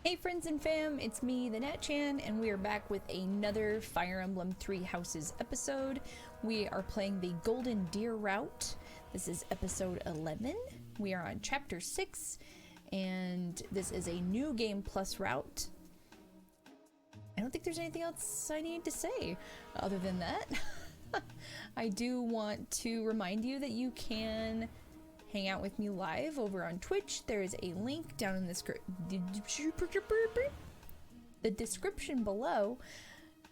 Hey friends and fam, it's me, the Nat-chan, and we are back with another Fire Emblem Three Houses episode. We are playing the Golden Deer route. This is episode 11. We are on chapter 6, and this is a new game plus route. I don't think there's anything else I need to say other than that. I do want to remind you that you can hang out with me live over on Twitch. There is a link down in the description below,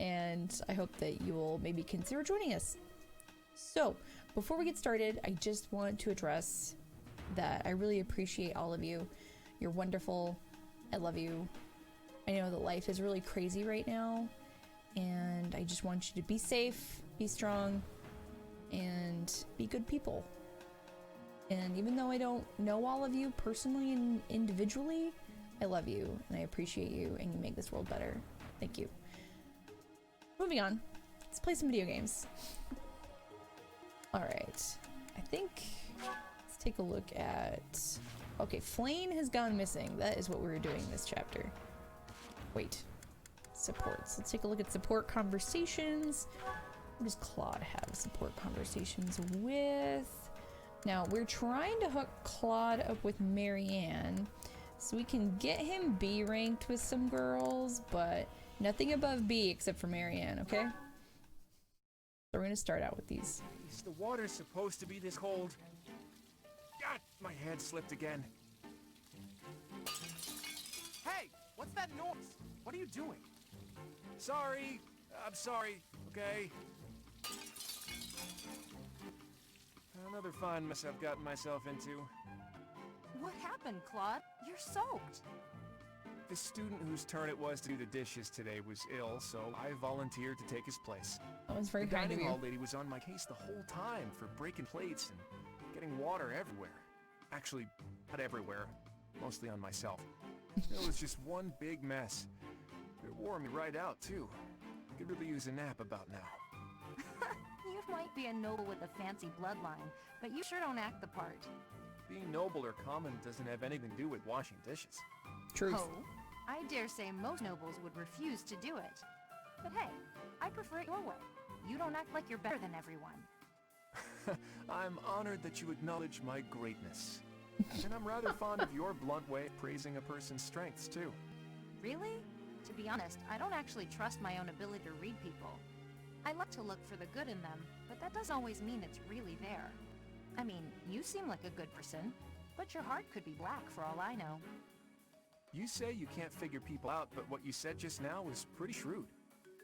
and I hope that you will maybe consider joining us. So, before we get started, I just want to address that I really appreciate all of you. You're wonderful. I love you. I know that life is really crazy right now, and I just want you to be safe, be strong, and be good people. And even though I don't know all of you personally and individually, I love you and I appreciate you, and you make this world better. Thank you. Moving on, let's play some video games. Alright, I think let's take a look at... Okay, Flame has gone missing. That is what we were doing this chapter. Wait, supports. Let's take a look at support conversations. Who does Claude have support conversations with? Now, we're trying to hook Claude up with Marianne so we can get him B ranked with some girls, but nothing above B except for Marianne, okay? So we're gonna start out with these. Is the water supposed to be this cold? God, my head slipped again. Hey, what's that noise? What are you doing? Sorry, I'm sorry, okay? Another fine mess I've gotten myself into. What happened, Claude? You're soaked. The student whose turn it was to do the dishes today was ill, so I volunteered to take his place. That was very The kind of dining you. hall lady was on my case the whole time for breaking plates and getting water everywhere. Actually, not everywhere. Mostly on myself. It was just one big mess. It wore me right out, too. I could really use a nap about now. You might be a noble with a fancy bloodline, but you sure don't act the part. Being noble or common doesn't have anything to do with washing dishes. Truth. Oh, I dare say most nobles would refuse to do it. But hey, I prefer it your way. You don't act like you're better than everyone. I'm honored that you acknowledge my greatness. And I'm rather fond of your blunt way of praising a person's strengths, too. Really? To be honest, I don't actually trust my own ability to read people. I like to look for the good in them, but that doesn't always mean it's really there. I mean, you seem like a good person, but your heart could be black for all I know. You say you can't figure people out, but what you said just now was pretty shrewd.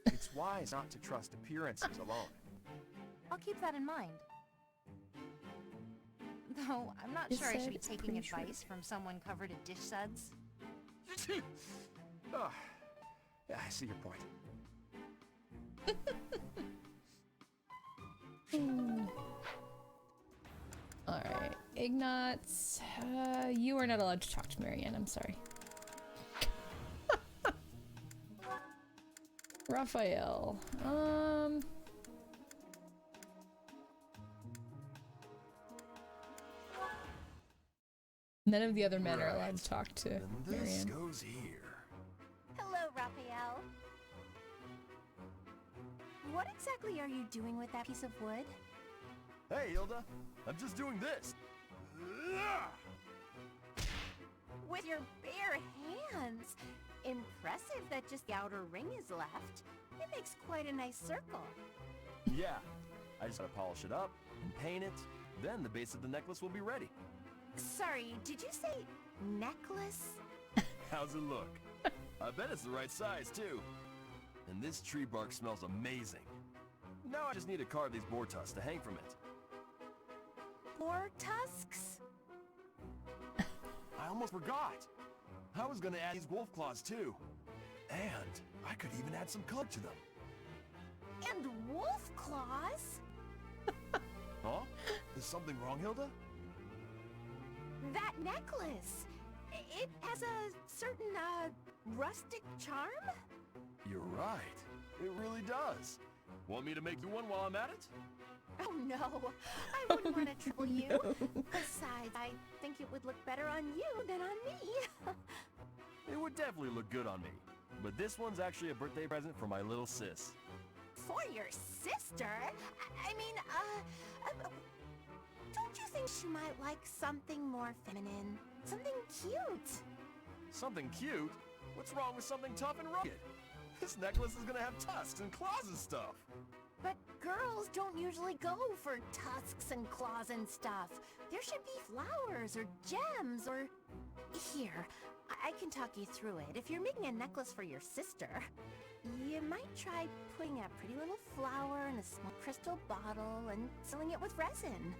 It's wise not to trust appearances alone. I'll keep that in mind. Though, I'm not sure I should be taking advice from someone covered in dish suds. Oh, yeah, I see your point. Alright, Ignatz, you are not allowed to talk to Marianne, I'm sorry. Raphael, none of the other men are allowed to talk to And this Marianne. goes here. Hello, Raphael. What exactly are you doing with that piece of wood? Hey, Hilda. I'm just doing this. With your bare hands. Impressive that just the outer ring is left. It makes quite a nice circle. Yeah, I just gotta polish it up and paint it. Then the base of the necklace will be ready. Sorry, did you say necklace? How's it look? I bet it's the right size, too. And this tree bark smells amazing. Now I just need to carve these boar tusks to hang from it. Boar tusks? I almost forgot. I was gonna add these wolf claws, too. And I could even add some color to them. And wolf claws? Huh? Is something wrong, Hilda? That necklace. It has a certain, rustic charm? You're right. It really does. Want me to make you one while I'm at it? Oh no, I wouldn't want to trouble you. Besides, I think it would look better on you than on me. It would definitely look good on me. But this one's actually a birthday present for my little sis. For your sister? I mean, don't you think she might like something more feminine? Something cute? Something cute? What's wrong with something tough and rugged? This necklace is gonna have tusks and claws and stuff. But girls don't usually go for tusks and claws and stuff. There should be flowers or gems or... Here, I can talk you through it. If you're making a necklace for your sister, you might try putting a pretty little flower in a small crystal bottle and sealing it with resin.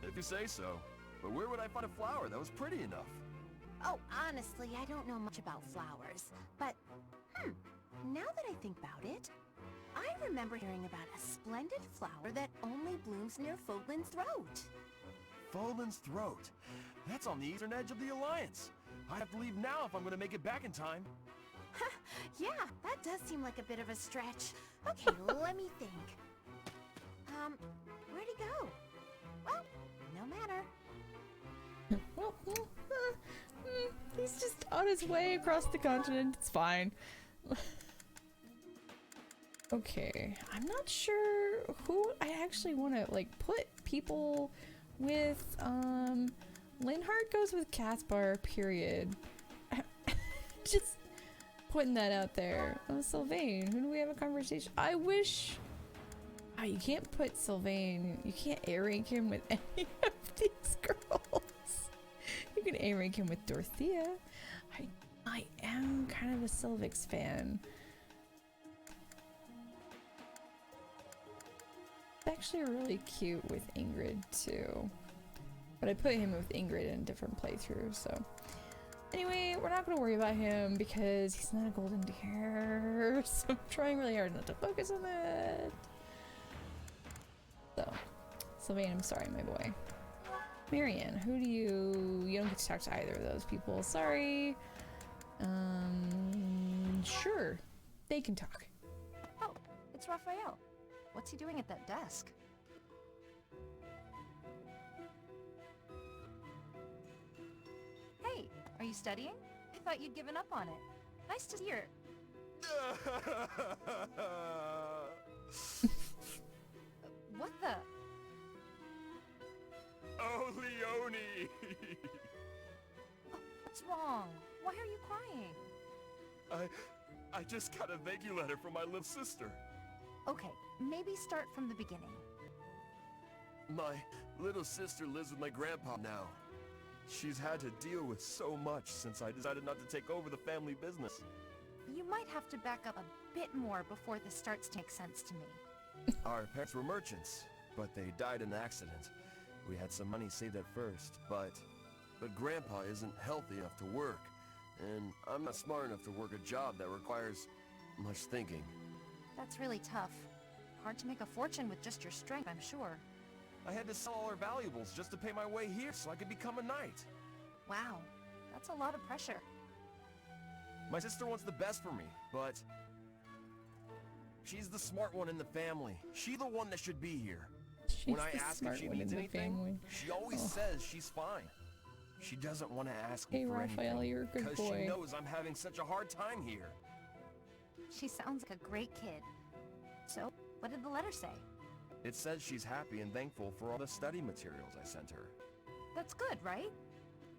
If you say so. But where would I find a flower that was pretty enough? Oh, honestly, I don't know much about flowers. But, now that I think about it, I remember hearing about a splendid flower that only blooms near Foglin's throat. Foglin's throat. That's on the eastern edge of the Alliance. I have to leave now if I'm gonna make it back in time. Yeah, that does seem like a bit of a stretch. Okay, let me think. Where'd he go? Well, no matter. Well, he's just on his way across the continent. It's fine. Okay, I'm not sure who I actually want to like put people with. Linhardt goes with Caspar. Period. Just putting that out there. Oh, Sylvain, who do we have a conversation? I wish. Oh, you can't put Sylvain. You can't A rank him with any of these girls. You can A rank him with Dorothea. I am kind of a Sylvix fan. It's actually really cute with Ingrid too. But I put him with Ingrid in a different playthrough, so. Anyway, we're not gonna worry about him because he's not a golden deer. So I'm trying really hard not to focus on that. So, Sylvain, I'm sorry, my boy. Marianne, who do you don't get to talk to either of those people. Sorry. Sure. They can talk. Oh, it's Raphael. What's he doing at that desk? Hey, are you studying? I thought you'd given up on it. Nice to hear. What the? Oh, Leonie! What's wrong? Why are you crying? I just got a thank you letter from my little sister. Okay, maybe start from the beginning. My little sister lives with my grandpa now. She's had to deal with so much since I decided not to take over the family business. You might have to back up a bit more before this starts to make sense to me. Our parents were merchants, but they died in an accident. We had some money saved at first, but Grandpa isn't healthy enough to work, and I'm not smart enough to work a job that requires much thinking. That's really tough. Hard to make a fortune with just your strength, I'm sure. I had to sell all our valuables just to pay my way here so I could become a knight. Wow, that's a lot of pressure. My sister wants the best for me, but she's the smart one in the family. She's the one that should be here. She's when I the ask smart if she one needs in the anything, family. she always says she's fine. She doesn't want to ask me Hey, for Raphael, anything you're a good because boy. she knows I'm having such a hard time here. She sounds like a great kid. So, what did the letter say? It says she's happy and thankful for all the study materials I sent her. That's good, right?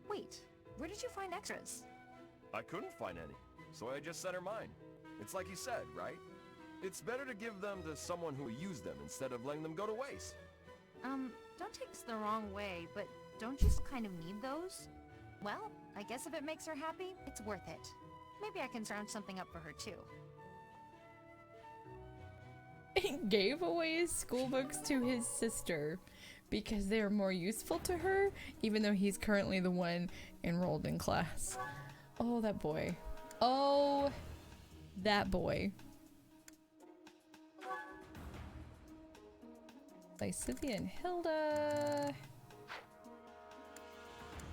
Wait, where did you find extras? I couldn't find any, so I just sent her mine. It's like you said, right? It's better to give them to someone who will use them instead of letting them go to waste. Don't take this the wrong way, but don't you kind of need those? Well, I guess if it makes her happy, it's worth it. Maybe I can round something up for her too. He gave away his school books to his sister because they were more useful to her, even though he's currently the one enrolled in class. Oh, that boy. Oh, that boy. Lysithia and Hilda.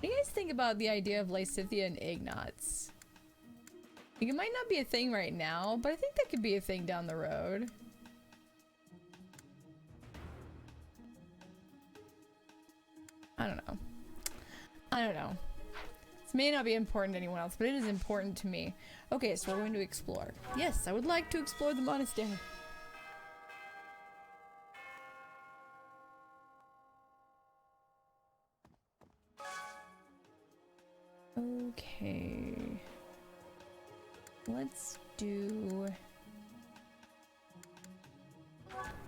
What do you guys think about the idea of Lysithia and Ignatz? It might not be a thing right now, but I think that could be a thing down the road. I don't know. This may not be important to anyone else, but it is important to me. Okay, so we're going to explore. Yes, I would like to explore the monastery. Okay. Let's do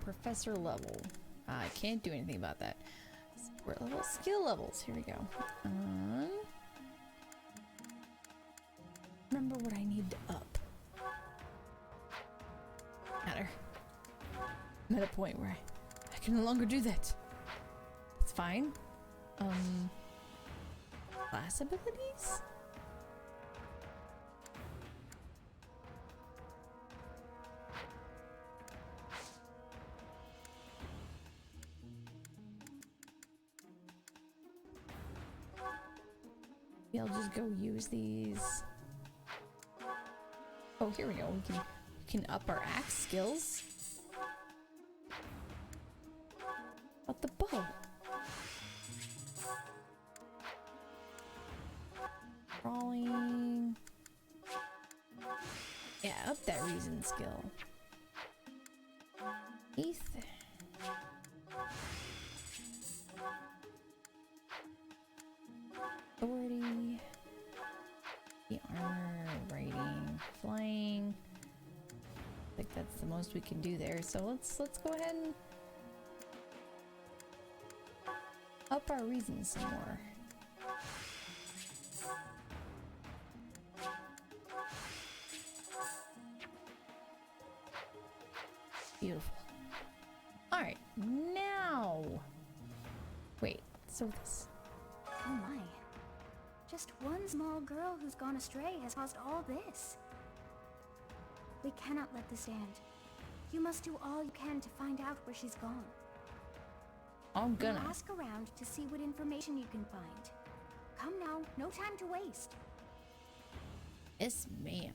professor level. I can't do anything about that. Support level, skill levels. Here we go. Remember what I need to up. Matter. I'm at a point where I can no longer do that. It's fine. Class abilities? Yeah, I'll just go use these. Oh, here we go. We can up our axe skills. What the bow? Crawling. Yeah, up that reason skill. Ethan. Authority. The armor, writing, flying. I think that's the most we can do there. So let's go ahead and up our reason some more. Beautiful. Alright, now. Wait, so this. Oh my. Just one small girl who's gone astray has caused all this. We cannot let this stand. You must do all you can to find out where she's gone. I'm gonna. Now ask around to see what information you can find. Come now, no time to waste. Yes, ma'am.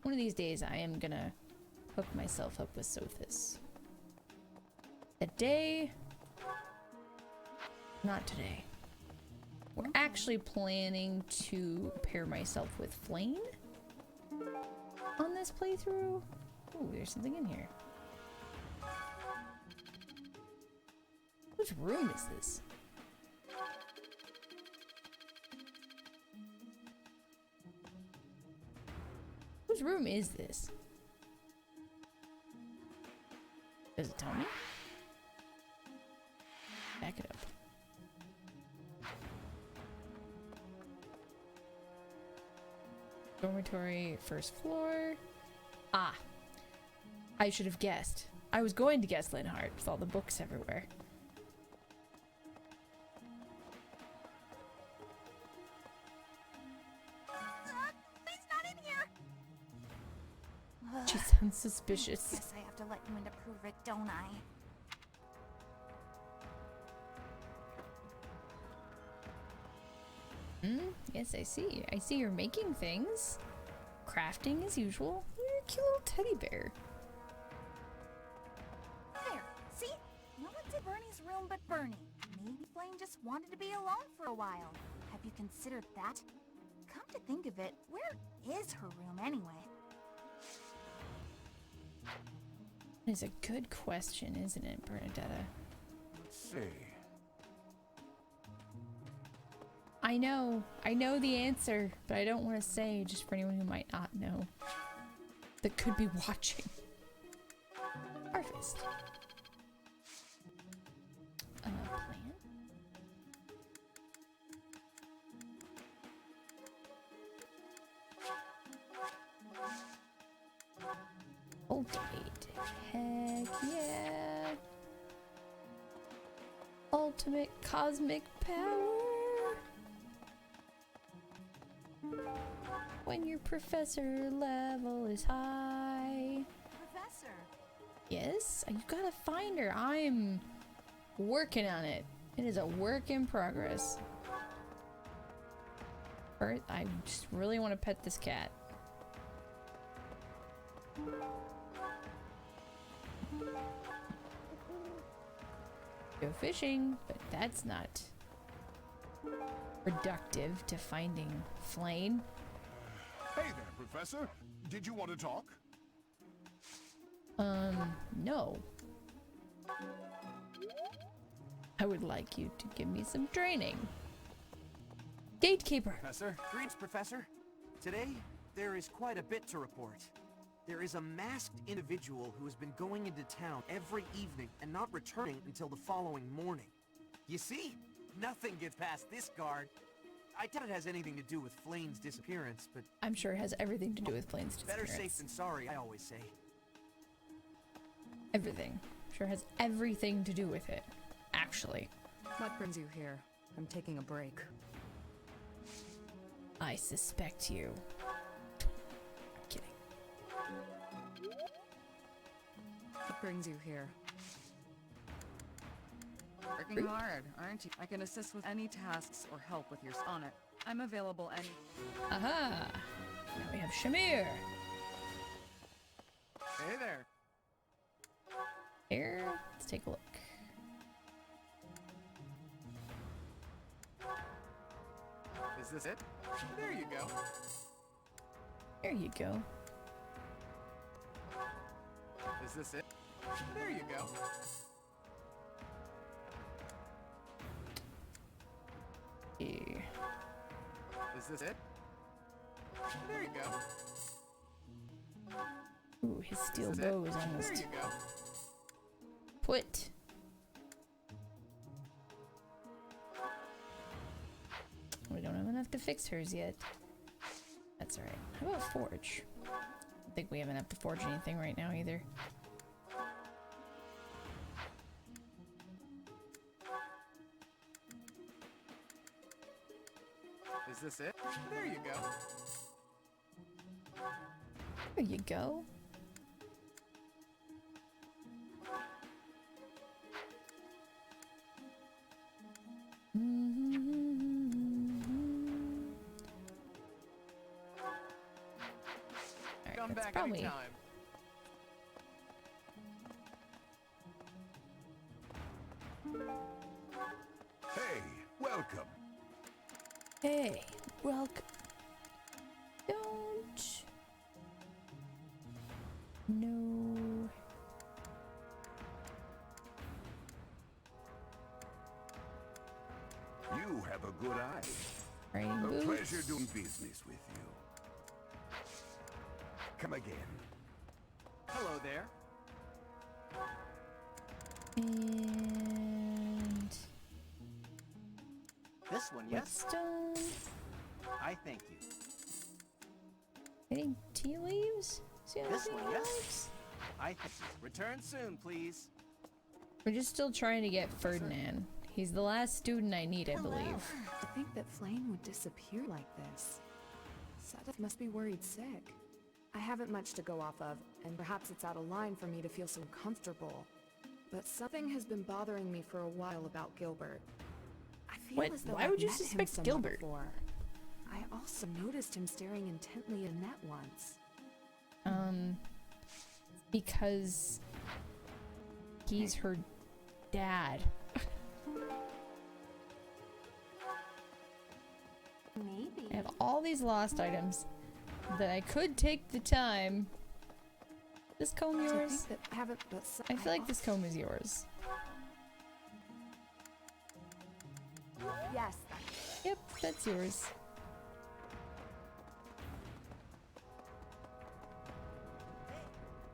One of these days I am gonna hook myself up with Sothis. Today? Not today. We're actually planning to pair myself with Flame on this playthrough. Ooh, there's something in here. Whose room is this? Whose room is this? Does it tell me? Back it up. Dormitory, first floor. Ah. I should have guessed. I was going to guess Linhart with all the books everywhere. He's not in here! She sounds suspicious. Guess I have to let you in to prove it, don't I? Yes, I see. I see you're making things. Crafting as usual. You're a cute little teddy bear. There, see? No one's in Bernie's room but Bernie. Maybe Flame just wanted to be alone for a while. Have you considered that? Come to think of it, where is her room anyway? It's a good question, isn't it, Bernadetta? Let's see. I know the answer, but I don't want to say just for anyone who might not know. That could be watching. Harvest. Plan? Ultimate. Heck yeah. Ultimate cosmic power. When your professor level is high. Professor! Yes, you gotta find her. I'm working on it. It is a work in progress. First, I just really want to pet this cat. Go fishing, but that's not productive to finding Flame. Hey there, Professor. Did you want to talk? No. I would like you to give me some training. Gatekeeper. Professor? Greetings, Professor. Today, there is quite a bit to report. There is a masked individual who has been going into town every evening and not returning until the following morning. You see? Nothing gets past this guard. I doubt it has anything to do with Flame's disappearance, but... I'm sure it has everything to do with Flame's disappearance. Better safe than sorry, I always say. Everything. Sure has everything to do with it. Actually. What brings you here? I'm taking a break. I suspect you. Kidding. What brings you here? Working hard, aren't you? I can assist with any tasks or help with your sonnet. I'm available any... Aha! Now we have Shamir. Hey there. Here, let's take a look. Is this it? There you go. There you go. Is this it? There you go. Here. Is this it? There you go. Ooh, his steel Is this bow it? is There almost you go. put. We don't have enough to fix hers yet. That's alright. How about forge? I don't think we have enough to forge anything right now either. Is this it? There you go. There you go. Alright, Come that's back probably anytime. Hey, welcome. Hey, welcome. Don't. No. You have a good eye. Training A boots. pleasure doing business with you. Come again. Hello there. And This one, yes? whetstone. I thank you. Any tea leaves? See how This many one, yes? leaves? I thank you. Return soon, please. We're just still trying to get Ferdinand. He's the last student I need, I believe. To think that Flame would disappear like this. Sadaf must be worried sick. I haven't much to go off of, and perhaps it's out of line for me to feel so comfortable. But something has been bothering me for a while about Gilbert. I feel What? as though Why I've would you met him suspect somewhere Gilbert? before. I also noticed him staring intently at Annette once. Because he's her dad. Maybe. I have all these lost items that I could take the time. This comb To yours? think that I haven't, but I feel like this comb is yours. Yes. Yep, that's yours.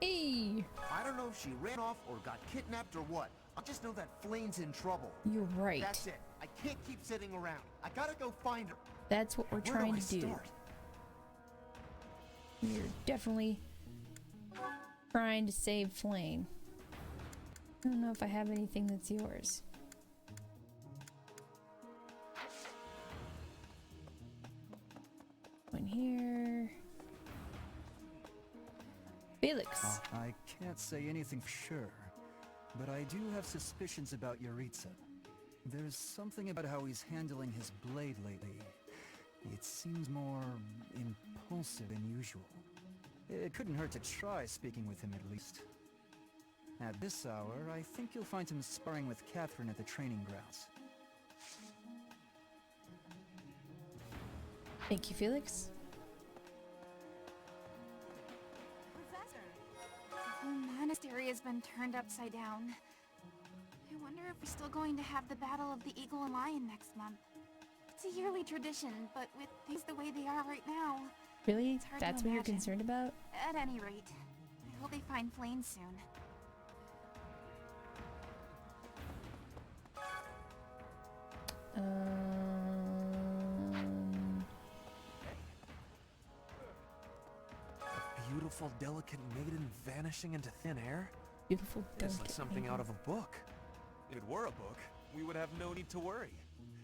Hey, I don't know if she ran off or got kidnapped or what. I just know that Flame's in trouble. you're right. That's it. I can't keep sitting around. I gotta go find her. That's what we're Where trying do I to do. start? We're definitely trying to save Flame. I don't know if I have anything that's yours. One here. Felix. I can't say anything for sure, but I do have suspicions about Yaritza. There's something about how he's handling his blade lately. It seems more impulsive than usual. It couldn't hurt to try speaking with him at least. At this hour, I think you'll find him sparring with Catherine at the training grounds. Thank you, Felix. Professor, the whole monastery has been turned upside down. I wonder if we're still going to have the Battle of the Eagle and Lion next month. It's a yearly tradition, but with things the way they are right now... Really? It's hard That's to what you're imagine. concerned about? At any rate, I hope they find Flame soon. A beautiful, delicate maiden vanishing into thin air? Beautiful, It's like delicate something maiden. out of a book. If it were a book, we would have no need to worry.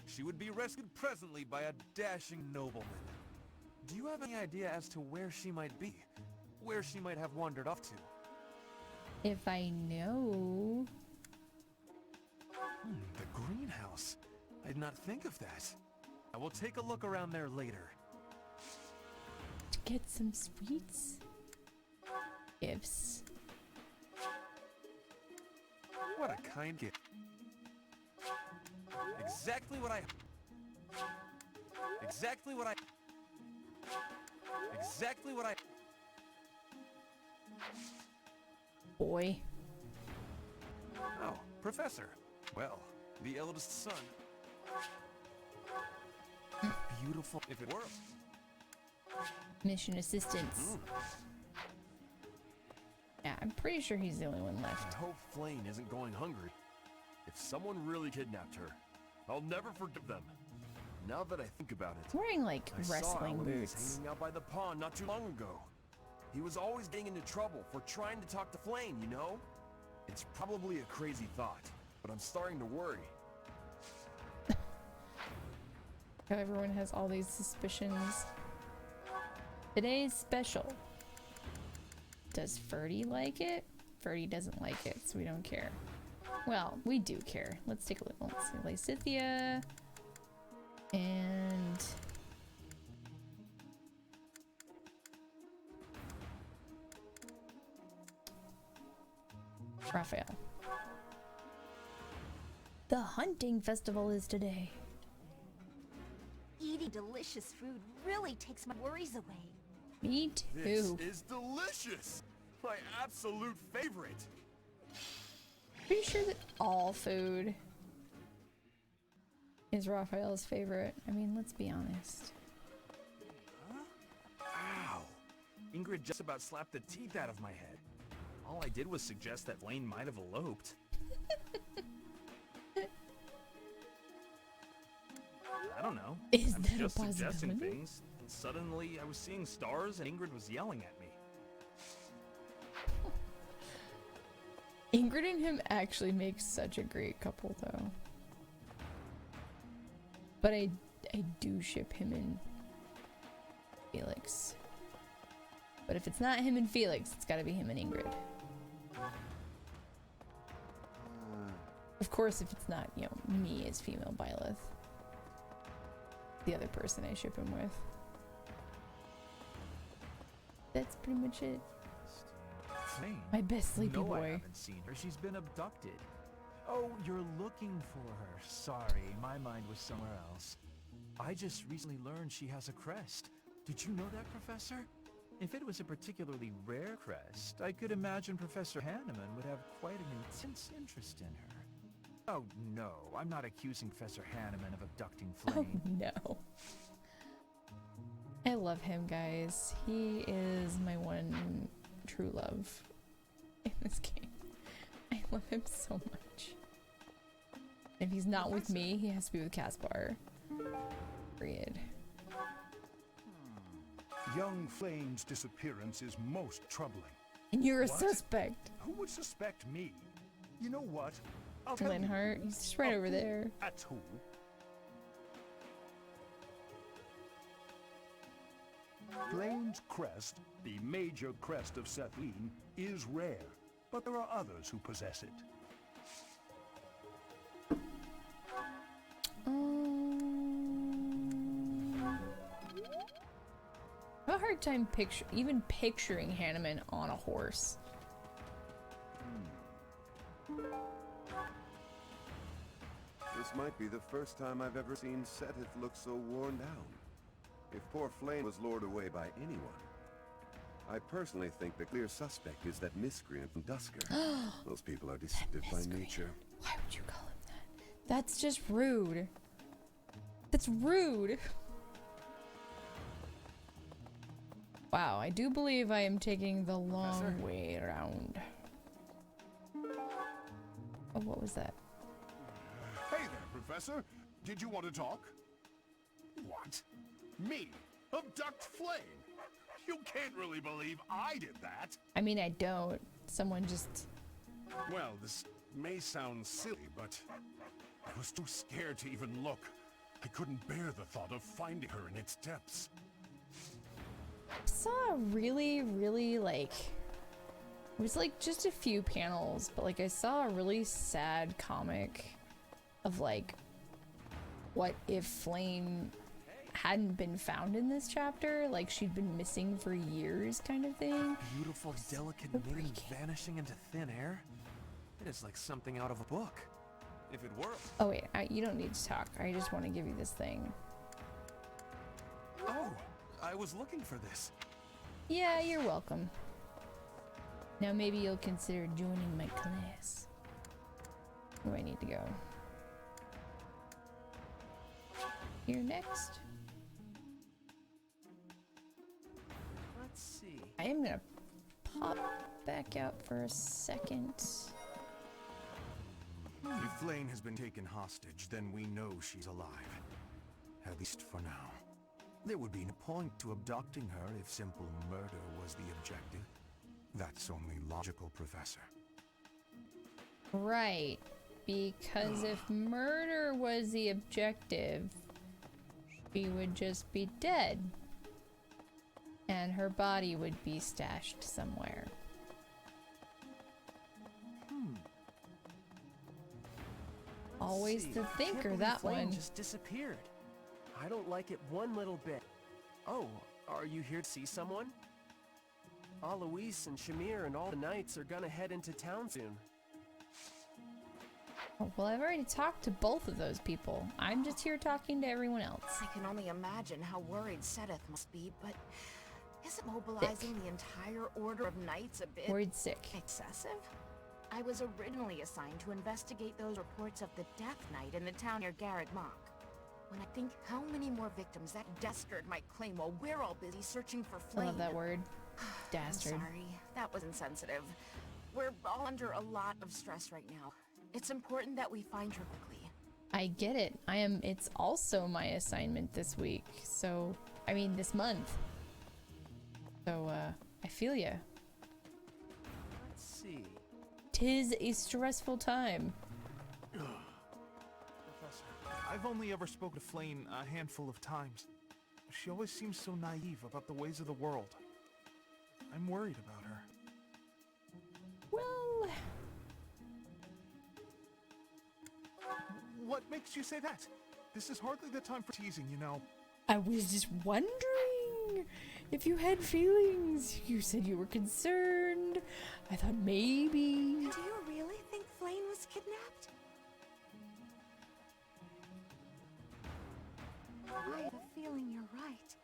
She would be rescued presently by a dashing nobleman. Do you have any idea as to where she might be? Where she might have wandered off to? If I know... The greenhouse. I did not think of that. I will take a look around there later. To get some sweets? Gifts. What a kind gift. Exactly what I... Exactly what I... Exactly what I... Boy. Oh, Professor. Well, the eldest son. Beautiful if it were. Mission assistance. Yeah, I'm pretty sure he's the only one left. I hope Flame isn't going hungry. If someone really kidnapped her, I'll never forgive them. Now that I think about it, He's wearing like I saw wrestling Eloise boots. hanging out by the pond not too long ago. He was always getting into trouble for trying to talk to Flame, you know? It's probably a crazy thought, but I'm starting to worry. How everyone has all these suspicions. Today's special. Does Ferdy like it? Ferdy doesn't like it, so we don't care. Well, we do care. Let's take a look. Let's see. Lysithia. And... Raphael. The hunting festival is today. Eating delicious food really takes my worries away. Me This too. is delicious! My absolute favorite! Pretty sure that all food is Raphael's favorite. I mean, let's be honest. Ow! Ingrid just about slapped the teeth out of my head. All I did was suggest that Lane might have eloped. I don't know. Is I was that a just suggesting possibility? things. And suddenly, I was seeing stars and Ingrid was yelling at me. Ingrid and him actually make such a great couple, though. But I do ship him and Felix. But if it's not him and Felix, it's gotta be him and Ingrid. Of course, if it's not, you know, me as female Byleth. The other person I ship him with. That's pretty much it. Flame? My best sleepy no, boy. I haven't seen her. She's been abducted. Oh, you're looking for her. Sorry, my mind was somewhere else. I just recently learned she has a crest. Did you know that, Professor? If it was a particularly rare crest, I could imagine Professor Hanneman would have quite an intense interest in her. Oh no, I'm not accusing Professor Hanneman of abducting Oh Flame. no. I love him, guys. He is my one true love in this game. I love him so much. If he's not with me, he has to be with Caspar. Period. Young Flame's disappearance is most troubling. And you're a What? suspect. Who would suspect me? You know what? I'll tell you. Linhart, he's just right over there. That's who. Flame's crest, the major crest of Setline, is rare, but there are others who possess it. I have a hard time even picturing Hanneman on a horse. This might be the first time I've ever seen Setith look so worn down. If poor Flame was lured away by anyone, I personally think the clear suspect is that miscreant from Dusker. Those people are deceptive by nature. Why would you call him that? That's just rude. That's rude. Wow, I do believe I am taking the long way around. Oh, what was that? Hey there, Professor. Did you want to talk? What? Me? Abduct Flame? You can't really believe I did that. I mean, I don't. Someone just... Well, this may sound silly, but I was too scared to even look. I couldn't bear the thought of finding her in its depths. I saw a really like... It was like just a few panels, but like I saw a really sad comic of like, what if Flame hadn't been found in this chapter? Like she'd been missing for years kind of thing. Beautiful, delicate maiden vanishing into thin air? It is like something out of a book. If it were... Oh wait, you don't need to talk. I just want to give you this thing. Oh, I was looking for this. Yeah, you're welcome. Now maybe you'll consider joining my class. Where do I need to go? Here next. Let's see. I am gonna pop back out for a second. If Flame has been taken hostage, then we know she's alive. At least for now. There would be no point to abducting her if simple murder was the objective. That's only logical, Professor. Right. Because if murder was the objective, she would just be dead. And her body would be stashed somewhere. Always the thinker, that Flame one. just disappeared. I don't like it one little bit. Oh, are you here to see someone? Alois and Shamir and all the knights are gonna head into town soon. Oh, well, I've already talked to both of those people. I'm just here talking to everyone else. I can only imagine how worried Sedith must be, but isn't mobilizing the entire Order of Knights a bit Worried sick. excessive? I was originally assigned to investigate those reports of the Death Knight in the town near Garrett Mock. When I think how many more victims that dastard might claim while we're all busy searching for I Flame. love that word. Dastard. I'm sorry, that was insensitive. We're all under a lot of stress right now. It's important that we find her quickly. I get it. It's also my assignment this week. So, I mean, this month. So, I feel ya. Let's see. 'Tis a stressful time. Professor, I've only ever spoken to Flame a handful of times. She always seems so naive about the ways of the world. I'm worried about her. Well... What makes you say that? This is hardly the time for teasing, you know. I was just wondering if you had feelings. You said you were concerned. I thought maybe... Do you really think Flame was kidnapped? I have a feeling you're right.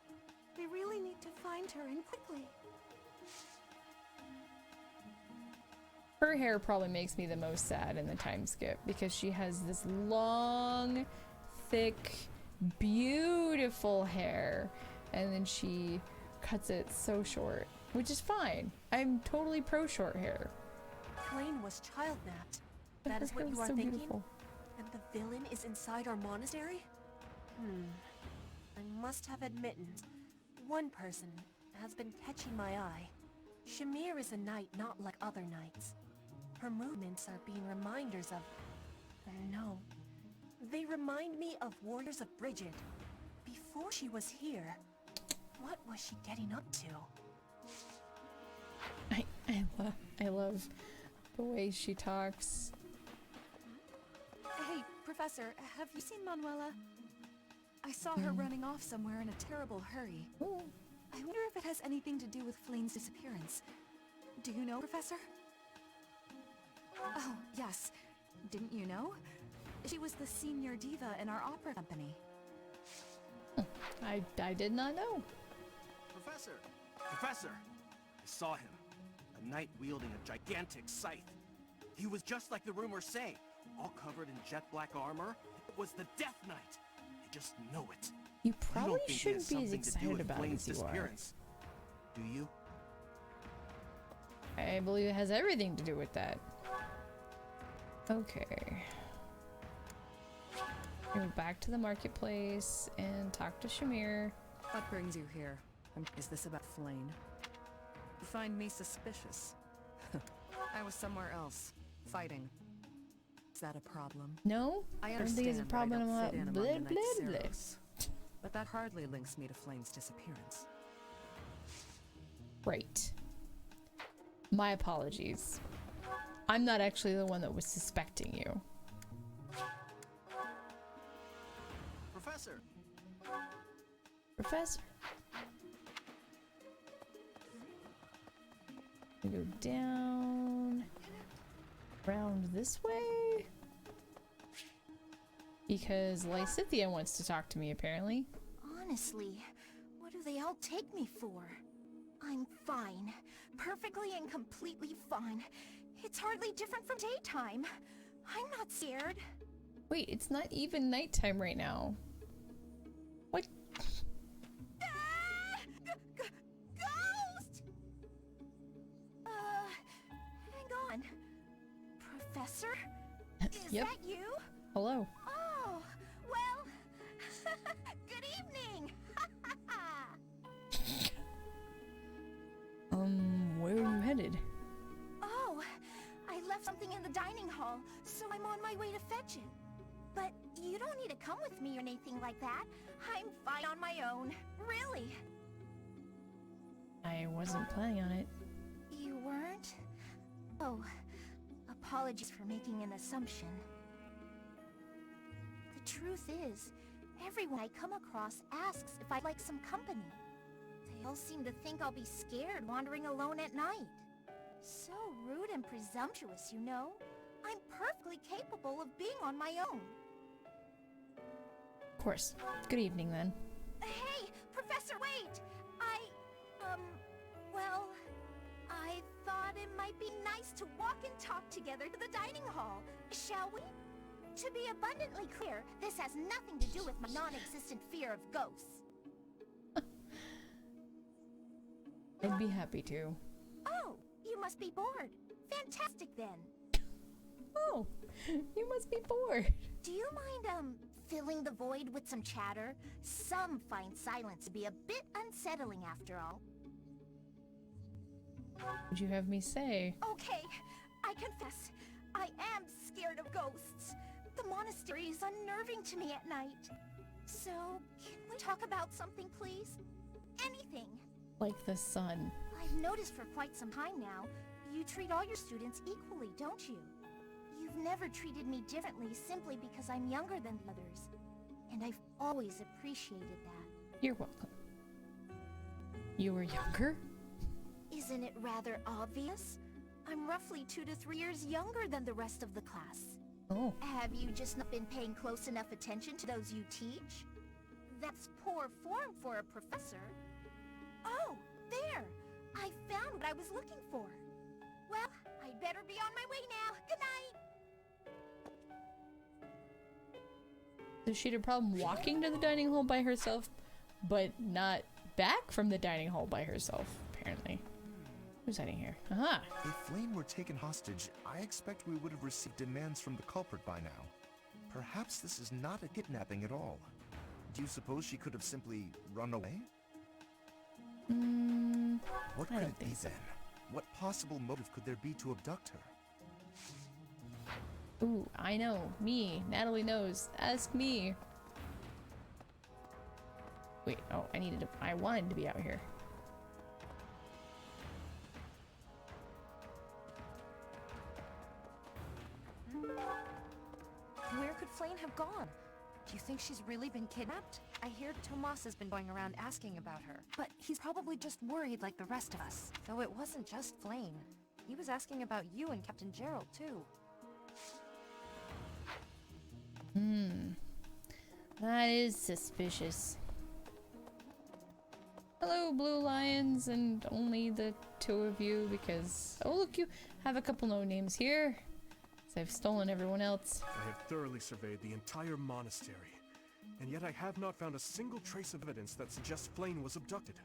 We really need to find her, and quickly. Her hair probably makes me the most sad in the time skip because she has this long, thick, beautiful hair, and then she cuts it so short, which is fine. I'm totally pro short hair. Flame was child-napped. That Her is what hair you was are so thinking? beautiful. And the villain is inside our monastery? I must have admittance. One person has been catching my eye. Shamir is a knight not like other knights. Her movements are being reminders of... No. They remind me of Warriors of Bridget. Before she was here, what was she getting up to? I love the way she talks. Hey, Professor, have you seen Manuela? I saw her running off somewhere in a terrible hurry. I wonder if it has anything to do with Flame's disappearance. Do you know, Professor? Oh, yes. Didn't you know? She was the senior diva in our opera company. I did not know. Professor! Professor! I saw him. A knight wielding a gigantic scythe. He was just like the rumors say, all covered in jet black armor. It was the Death Knight. I just know it. You I probably don't think he shouldn't has be as something to do excited with about it Flame's as you are. disappearance. Do you? I believe it has everything to do with that. Okay. Go back to the marketplace and talk to Shamir. What brings you here? Is this about Flame? You find me suspicious. I was somewhere else, fighting. Is that a problem? No, I don't think it's a understand that I problem don't about fit in blah, among the Knights blah, blah. Ceros, but that hardly links me to Flame's disappearance. Right. My apologies. I'm not actually the one that was suspecting you. Professor! Professor. We go down, around this way, because Lysithia wants to talk to me apparently. Honestly, what do they all take me for? I'm fine. Perfectly and completely fine. It's hardly different from daytime. I'm not scared. Wait, it's not even nighttime right now. What? Ghost! Hang on. Professor? Is Yep. that you? Hello. Oh, well, good evening. Where are you headed? Oh, I left something in the dining hall, so I'm on my way to fetch it. But you don't need to come with me or anything like that. I'm fine on my own. Really. I wasn't planning on it. You weren't? Oh, apologies for making an assumption. The truth is, everyone I come across asks if I'd like some company. They all seem to think I'll be scared wandering alone at night. So rude and presumptuous, you know? I'm perfectly capable of being on my own. Of course. Good evening then. Hey, Professor, wait! Well, I thought it might be nice to walk and talk together to the dining hall. Shall we? To be abundantly clear, this has nothing to do with my non-existent fear of ghosts. I'd be happy to. Oh, you must be bored. Fantastic then. Oh, you must be bored. Do you mind, filling the void with some chatter? Some find silence to be a bit unsettling after all. Would you have me say? Okay, I confess, I am scared of ghosts. The monastery is unnerving to me at night. So, can we talk about something, please? Anything. Like the sun. I've noticed for quite some time now, you treat all your students equally, don't you? You've never treated me differently simply because I'm younger than the others. And I've always appreciated that. You're welcome. You were younger? Isn't it rather obvious? I'm roughly 2 to 3 years younger than the rest of the class. Oh. Have you just not been paying close enough attention to those you teach? That's poor form for a professor. Oh, there! I found what I was looking for. Well, I'd better be on my way now. Good night! So she had a problem walking to the dining hall by herself, but not back from the dining hall by herself, apparently. Who's hiding here? Aha! If Flame were taken hostage, I expect we would have received demands from the culprit by now. Perhaps this is not a kidnapping at all. Do you suppose she could have simply run away? What could it be then? What possible motive could there be to abduct her? Ooh, I know. Me. Natalie knows. Ask me. Wait, oh, I wanted to be out here. Where could Flame have gone? Do you think she's really been kidnapped? I hear Tomas has been going around asking about her, but he's probably just worried like the rest of us. Though it wasn't just Flame. He was asking about you and Captain Gerald, too. That is suspicious. Hello, Blue Lions, and only the two of you because... Oh, look, you have a couple no names here. So I've stolen everyone else. I have thoroughly surveyed the entire monastery, and yet I have not found a single trace of evidence that suggests Flame was abducted.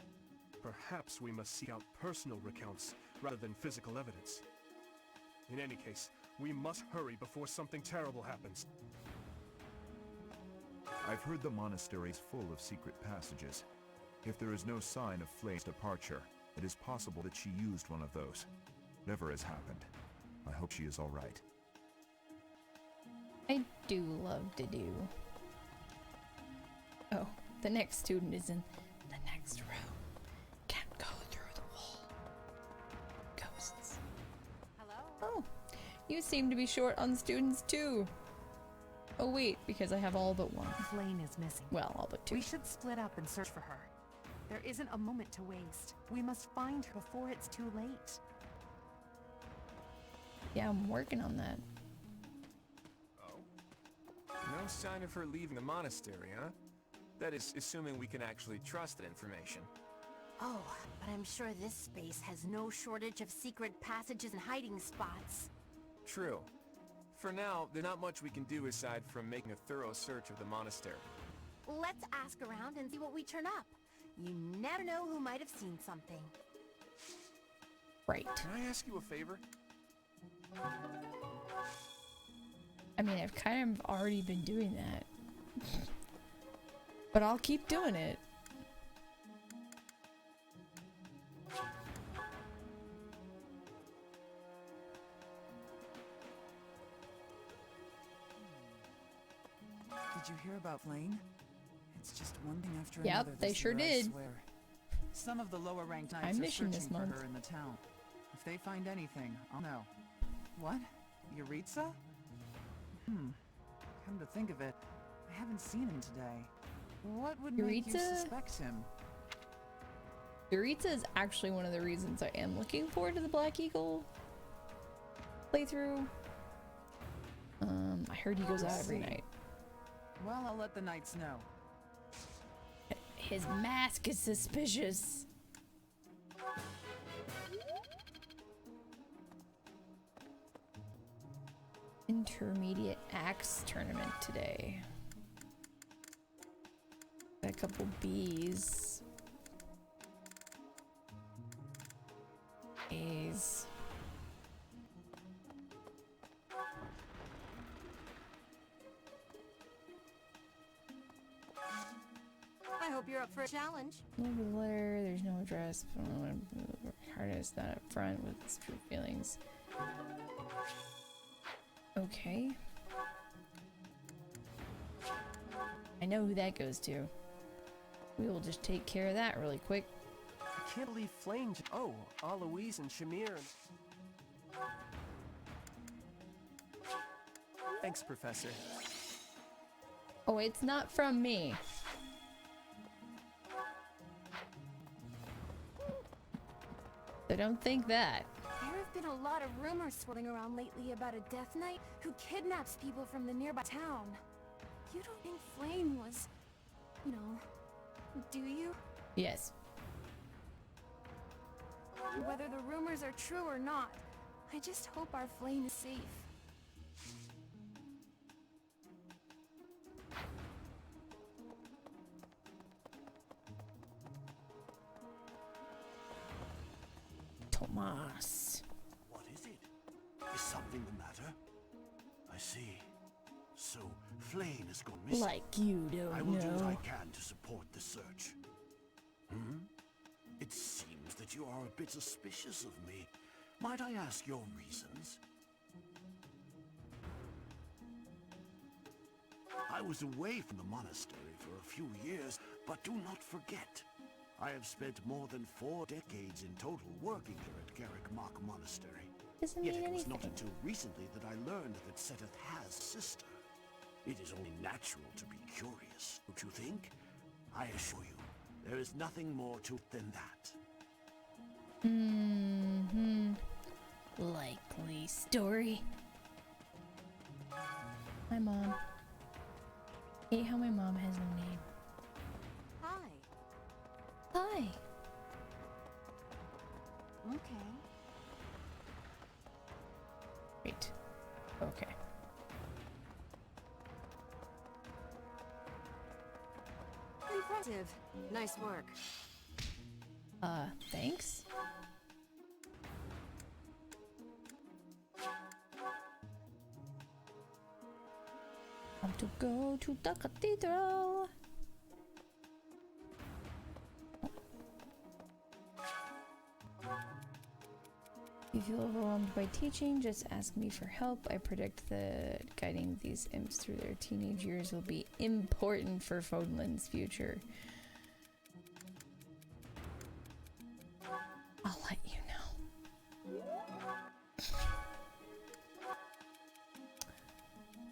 Perhaps we must seek out personal recounts rather than physical evidence. In any case, we must hurry before something terrible happens. I've heard the monastery is full of secret passages. If there is no sign of Flame's departure, it is possible that she used one of those. Whatever has happened, I hope she is all right. I do love to do. Oh, the next student is in the next room. Can't go through the wall. Ghosts. Hello? Oh, you seem to be short on students too. Oh wait, because I have all but one. Flame is missing. Well, all but two. We should split up and search for her. There isn't a moment to waste. We must find her before it's too late. Yeah, I'm working on that. No sign of her leaving the monastery, huh? That is, assuming we can actually trust that information. Oh, but I'm sure this space has no shortage of secret passages and hiding spots. True. For now, there's not much we can do aside from making a thorough search of the monastery. Let's ask around and see what we turn up. You never know who might have seen something. Right. Can I ask you a favor? I mean, I've kind of already been doing that. But I'll keep doing it. Did you hear about Flame? It's just one thing after Yep, another. they this sure year, I did. swear. Some of the lower ranked I'm knights are mission searching this for month. her in the town. If they find anything, I'll know. What? Yuritsa? Come to think of it, I haven't seen him today. What would make you Yuritsa? suspect him? Yuritsa is actually one of the reasons I am looking forward to the Black Eagle playthrough. I heard he goes out every night. Well, I'll let the knights know. His mask is suspicious. Intermediate axe tournament today. Got a couple B's. A's. I hope you're up for a challenge. No letter, there's no address. Hardest not up front with its true feelings. Okay. I know who that goes to. We will just take care of that really quick. I can't believe Flame. Oh, Aloise and Shamir. Thanks, Professor. Oh, it's not from me. So don't think that. There have been a lot of rumors swirling around lately about a Death Knight who kidnaps people from the nearby town. You don't think Flame was, you know, do you? Yes. Whether the rumors are true or not, I just hope our Flame is safe. Tomas. What is it? Is something the matter? I see. So, Flame has gone missing. Like you don't I will do what I know. can to support the search. It seems that you are a bit suspicious of me. Might I ask your reasons? I was away from the monastery for a few years, but do not forget, I have spent more than 4 decades in total working here at Garrick Mach Monastery. Doesn't Yet mean it was anything. not until recently that I learned that Seteth has a sister. It is only natural to be curious, don't you think? I assure you, there is nothing more to it than that. Likely story. Hi, Mom. Hate how my mom has no name. Hi. Hi. Right. Okay. Impressive. Nice work. Thanks. Time to go to the cathedral. If you feel overwhelmed by teaching, just ask me for help. I predict that guiding these imps through their teenage years will be important for Fodlan's future. I'll let you know.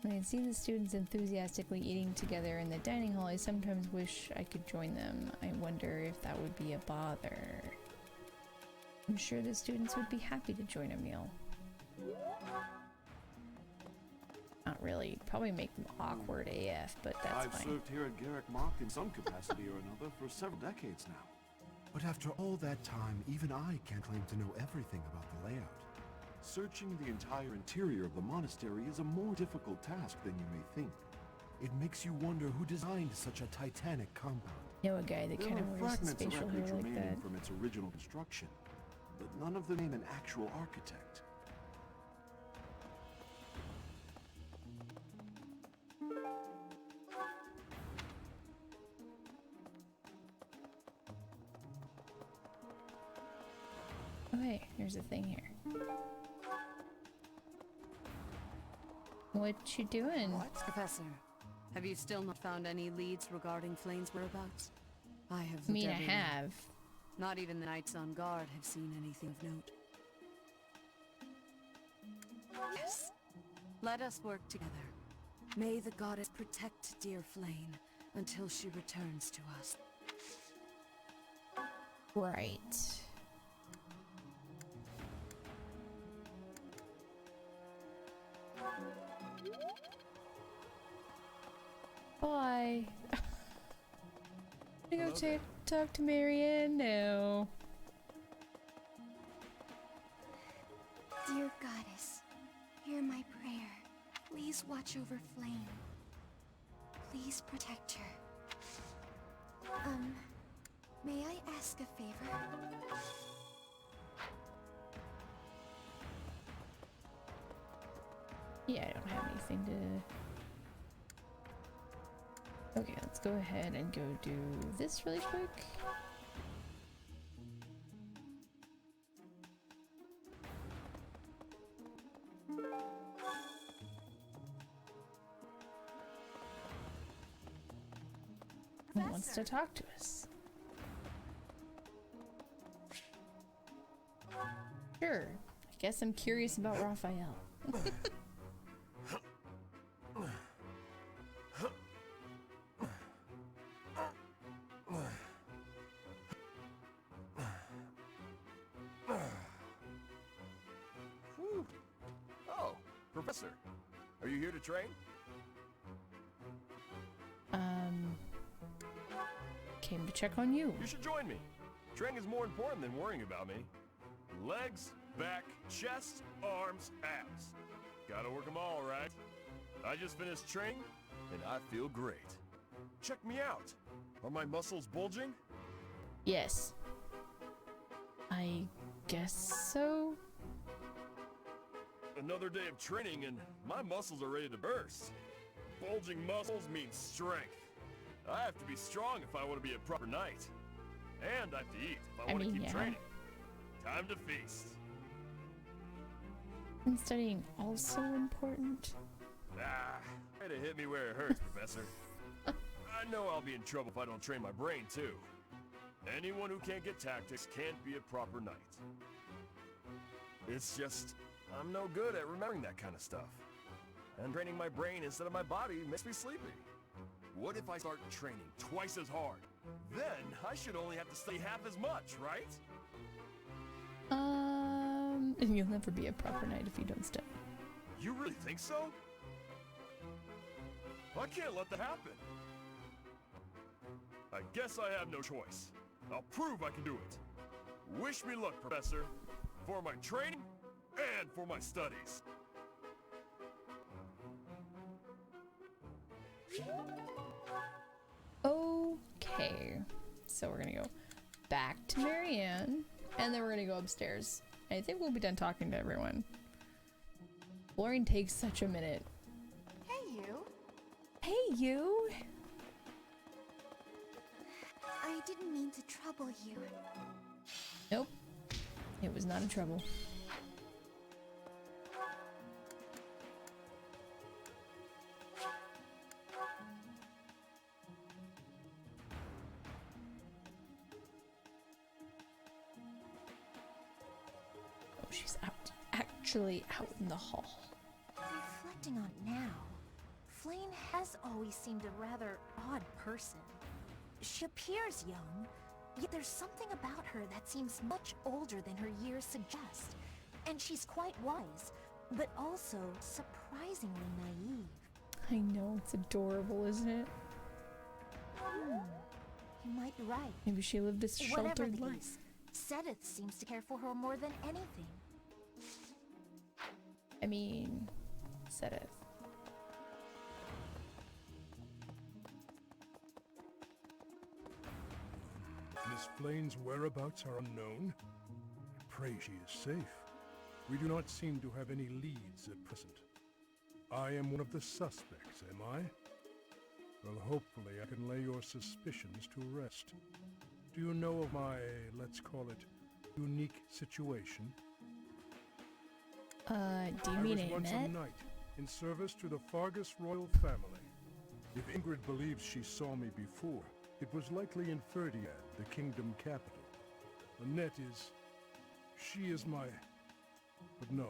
When I see the students enthusiastically eating together in the dining hall, I sometimes wish I could join them. I wonder if that would be a bother. I'm sure the students would be happy to join a meal. Not really. Probably make them awkward AF, but that's I've fine. served here at Garrick Mark in some capacity or another for several decades now. But after all that time, even I can't claim to know everything about the layout. Searching the entire interior of the monastery is a more difficult task than you may think. It makes you wonder who designed such a titanic compound. Know a guy that kind of wears his fragments of facial hair wreckage like remaining that. from its original construction, but none of them name an actual architect. Okay, here's a thing here. What you doing? Professor, have you still not found any leads regarding Flane's whereabouts? I have I mean, I looked everywhere. have. Not even the knights on guard have seen anything of note. Yes. Let us work together. May the goddess protect dear Flame until she returns to us. Right. Bye. I go talk to Marianne now. Dear goddess, hear my prayer. Please watch over Flame. Please protect her. May I ask a favor? Yeah, I don't have anything to... Okay, let's go ahead and go do this really quick. Who wants to talk to us? Sure. I guess I'm curious about Raphael. Whew. Oh, Professor. Are you here to train? Came to check on you. You should join me. Training is more important than worrying about me. Legs, back, chest, arms, abs. Gotta work them all, right? I just finished training, and I feel great. Check me out. Are my muscles bulging? Yes. I guess so. Another day of training, and my muscles are ready to burst. Bulging muscles means strength. I have to be strong if I want to be a proper knight. And I have to eat if I want to keep training. Time to feast. And studying also important? Ah, try to hit me where it hurts, Professor. I know I'll be in trouble if I don't train my brain, too. Anyone who can't get tactics can't be a proper knight. It's just, I'm no good at remembering that kind of stuff. And training my brain instead of my body makes me sleepy. What if I start training twice as hard? Then I should only have to study half as much, right? And you'll never be a proper knight if you don't study. You really think so? I can't let that happen. I guess I have no choice. I'll prove I can do it. Wish me luck, Professor. For my training and for my studies. Okay, so we're gonna go back to Marianne, and then we're gonna go upstairs. I think we'll be done talking to everyone. Flooring takes such a minute. Hey, you. Hey, you! I didn't mean to trouble you. Nope. It was not in trouble. Oh, she's out. Actually out in the hall. Reflecting on it now, Flame has always seemed a rather odd person. She appears young, yet there's something about her that seems much older than her years suggest. And she's quite wise, but also surprisingly naive. I know, it's adorable, isn't it? You might be right. Maybe she lived this Whatever sheltered the life. case, Sedith seems to care for her more than anything. I mean, Sedith. Miss Flane's whereabouts are unknown. I pray she is safe. We do not seem to have any leads at present. I am one of the suspects, am I? Well, hopefully I can lay your suspicions to rest. Do you know of my, let's call it, unique situation? Do you mean I was once a Annette? knight in service to the Fargus royal family. If Ingrid believes she saw me before, it was likely in Ferdiad, the kingdom capital. Annette is... she is my... but no.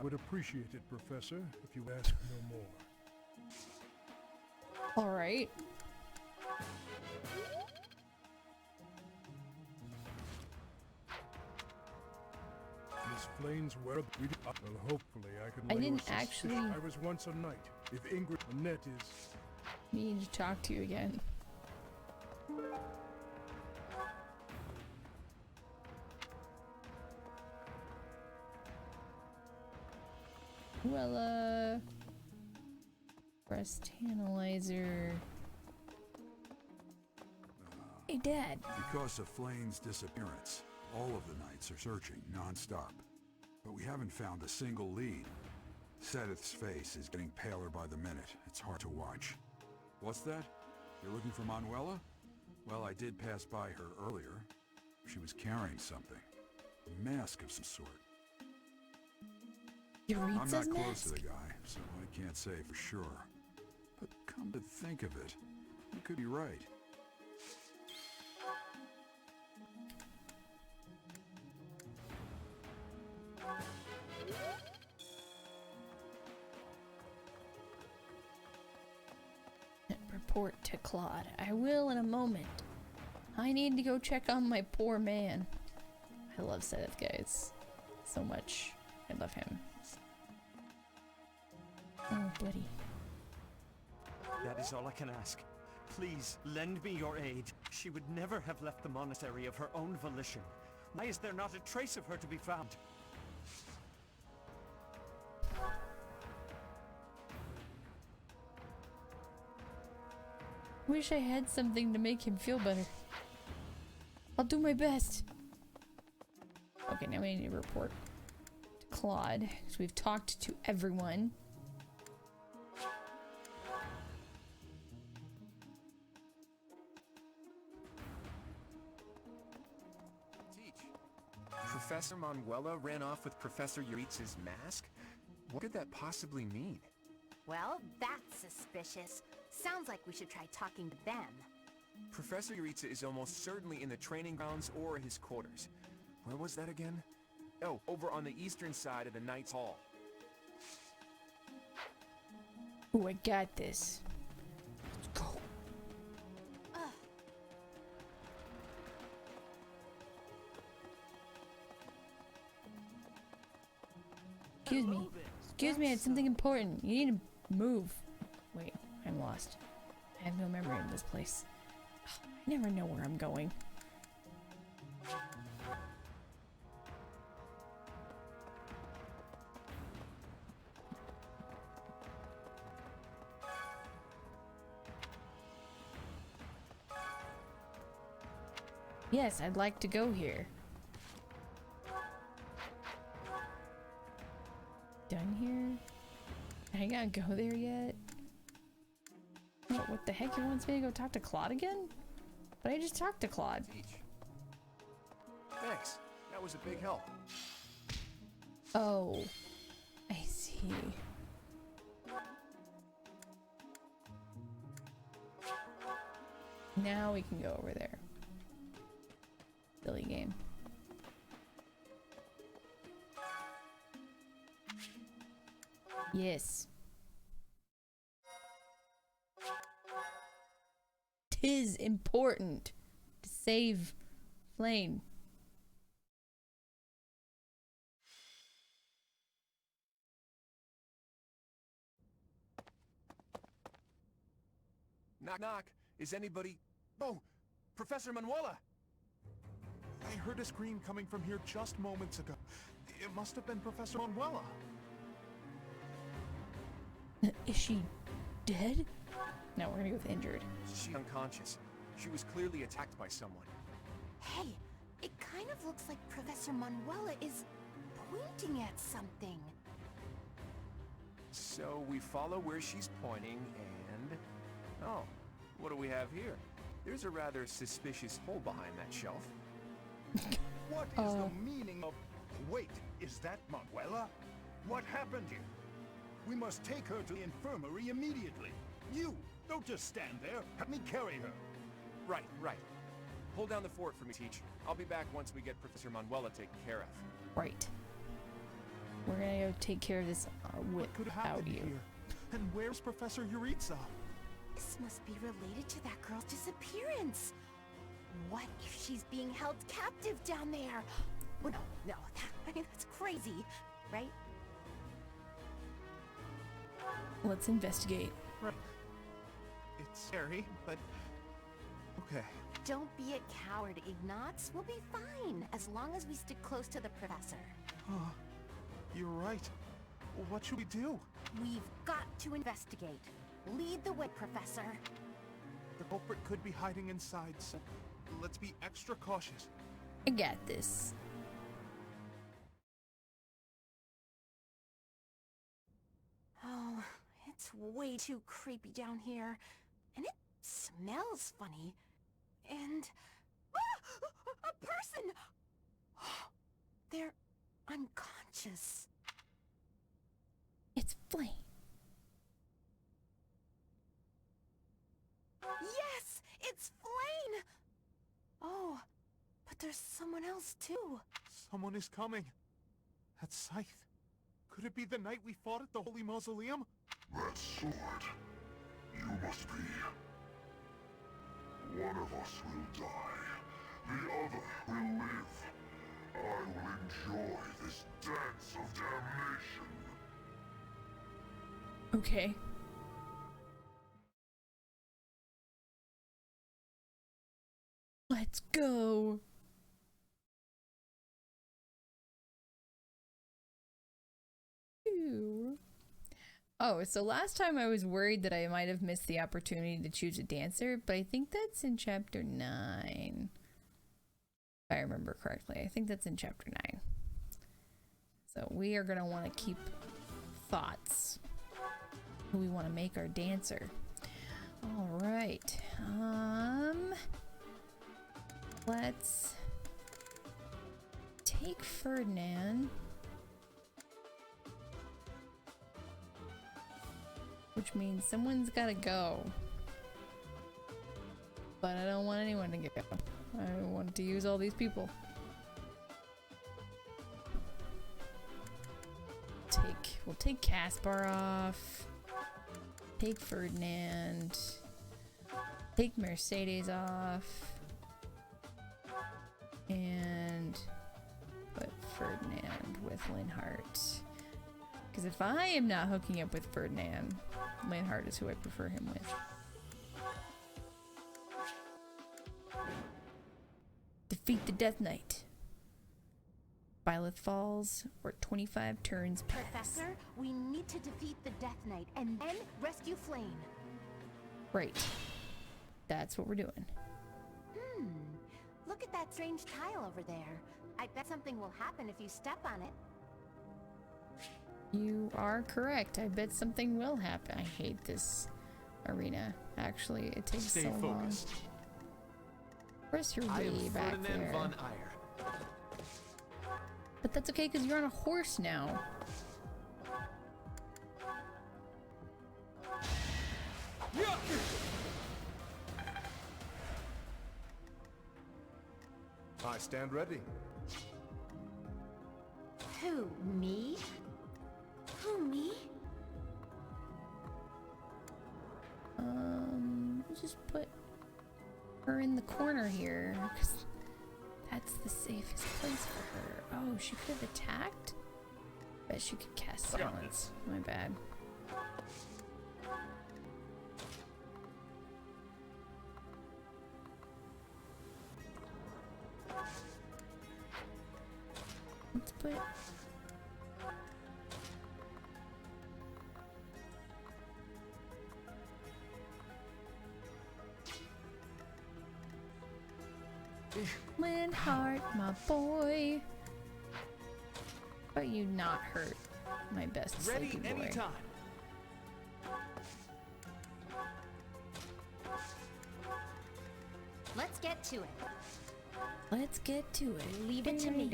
I would appreciate it, Professor, if you ask no more. Alright. Miss Flane's whereabouts... well, hopefully I can... I lay your didn't suspicion. actually- I was once a knight. If Ingrid... Annette is... Need to talk to you again. Well, breast analyzer. Hey, Dad. Because of Flane's disappearance, all of the knights are searching non-stop. But we haven't found a single lead. Sedith's face is getting paler by the minute. It's hard to watch. What's that? You're looking for Manuela? Well, I did pass by her earlier. She was carrying something. A mask of some sort. I'm not Yuritsa's close mask? to the guy, so I can't say for sure. But come to think of it, you could be right. Report to Claude. I will in a moment. I need to go check on my poor man. I love Sedith, guys. So much. I love him. Oh, buddy. That is all I can ask. Please, lend me your aid. She would never have left the monastery of her own volition. Why is there not a trace of her to be found? Wish I had something to make him feel better. I'll do my best. Okay, now we need to report to Claude, because we've talked to everyone. Professor Manuela ran off with Professor Yuritsa's mask? What could that possibly mean? Well, that's suspicious. Sounds like we should try talking to them. Professor Yuritsa is almost certainly in the training grounds or his quarters. Where was that again? Oh, over on the eastern side of the Knight's Hall. Ooh, I got this. Let's go. Excuse me. Excuse me, I had something important. You need to move. Wait, I'm lost. I have no memory of this place. I never know where I'm going. Yes, I'd like to go here. Done here? I gotta go there yet? What the heck? He wants me to go talk to Claude again? But I just talked to Claude. Thanks. That was a big help. Oh, I see. Now we can go over there. Silly game. Yes. 'Tis important to save Flame. Knock, knock. Is anybody... Oh, Professor Manuela! I heard a scream coming from here just moments ago. It must have been Professor Manuela. Is she dead? No, we're gonna go with injured. She's unconscious. She was clearly attacked by someone. Hey, it kind of looks like Professor Manuela is pointing at something. So we follow where she's pointing and... Oh, what do we have here? There's a rather suspicious hole behind that shelf. What is the meaning of... Wait, is that Manuela? What happened here? We must take her to the infirmary immediately. You, don't just stand there. Help me carry her. Right, right. Hold down the fort for me, Teach. I'll be back once we get Professor Manuela taken care of. Right. We're gonna go take care of this without you. Here? And where's Professor Yuritsa? This must be related to that girl's disappearance. What if she's being held captive down there? Oh, no, I mean, that's crazy, right? Let's investigate. Right. It's scary, but... okay. Don't be a coward, Ignatz. We'll be fine, as long as we stick close to the professor. Oh, you're right. What should we do? We've got to investigate. Lead the way, Professor. The culprit could be hiding inside, so let's be extra cautious. I got this. Oh, it's way too creepy down here. And it smells funny. And... Ah! A person! They're unconscious. It's Flame. Yes! It's Flame! Oh, but there's someone else too. Someone is coming. That scythe. Could it be the night we fought at the Holy Mausoleum? That sword. You must be. One of us will die. The other will live. I will enjoy this dance of damnation. Okay. Let's go. Ew. Oh, so last time I was worried that I might have missed the opportunity to choose a dancer, but I think that's in chapter 9. If I remember correctly. I think that's in chapter 9. So we are going to want to keep thoughts. Who we want to make our dancer. All right. Let's take Ferdinand. Which means someone's gotta go. But I don't want anyone to go. I want to use all these people. We'll take Caspar off. Take Ferdinand. Take Mercedes off. And put Ferdinand with Linhart. Because if I am not hooking up with Ferdinand, Linhart is who I prefer him with. Defeat the Death Knight. Byleth falls, or 25 turns pass. Professor, we need to defeat the Death Knight and then rescue Flame. Right. That's what we're doing. Look at that strange tile over there. I bet something will happen if you step on it. You are correct. I bet something will happen. I hate this arena. Actually, it takes Stay so long. focused. Where's your I am way back Ferdinand there? von Eyre. But that's okay because you're on a horse now. I stand ready. Who, me? Who, me? We'll just put her in the corner here because that's the safest place for her. Oh, she could have attacked? Bet she could cast silence. My bad. Let's put... Linhardt, my boy. But you not hurt my best Ready sleepy boy. anytime. Let's get to it. Let's get to it. Leave it to me.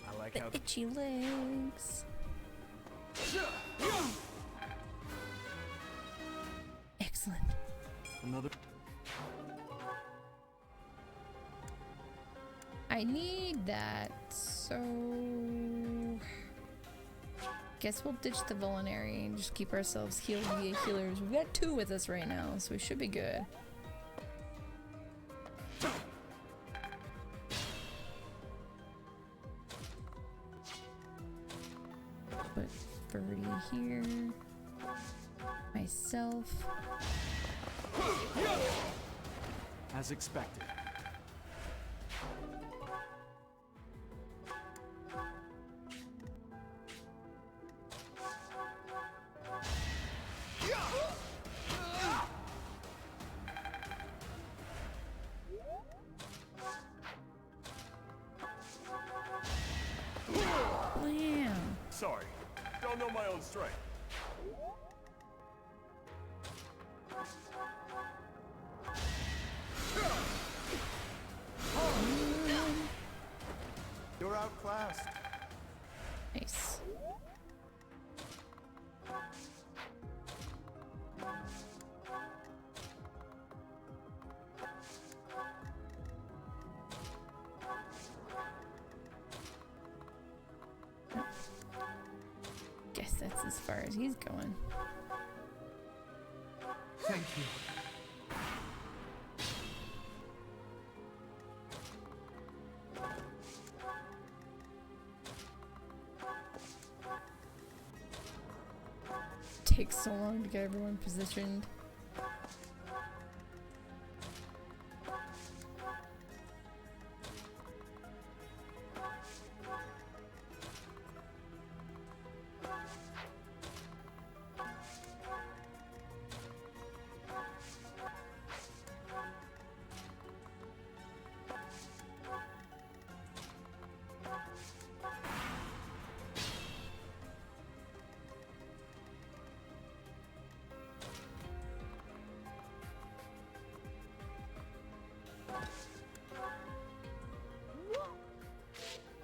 I like The how itchy legs. Excellent. another. I need that, so guess we'll ditch the Vulnerary and just keep ourselves healed via healers. We've got 2 with us right now, so we should be good. Put Birdie here. Myself. As expected. Blam! Sorry, don't know my own strength. You're outclassed. Nice. Guess that's as far as he's going. Thank you. Takes so long to get everyone positioned.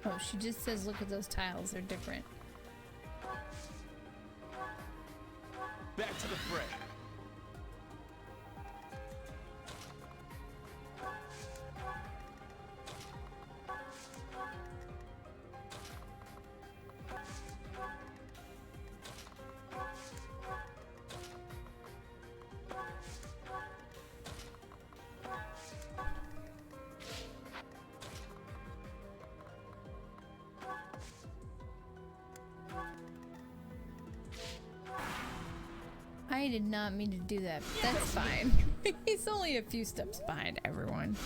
Oh, she just says, look at those tiles, they're different. Back to the fray. I did not mean to do that, but that's fine. He's only a few steps behind everyone.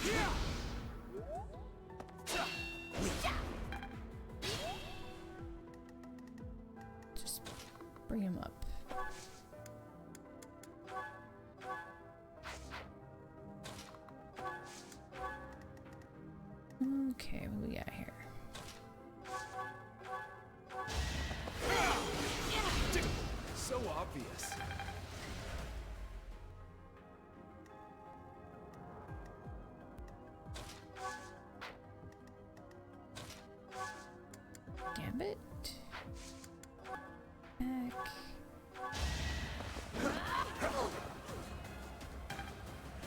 Bring him up. Okay, what do we got here? So obvious. Gambit. Back.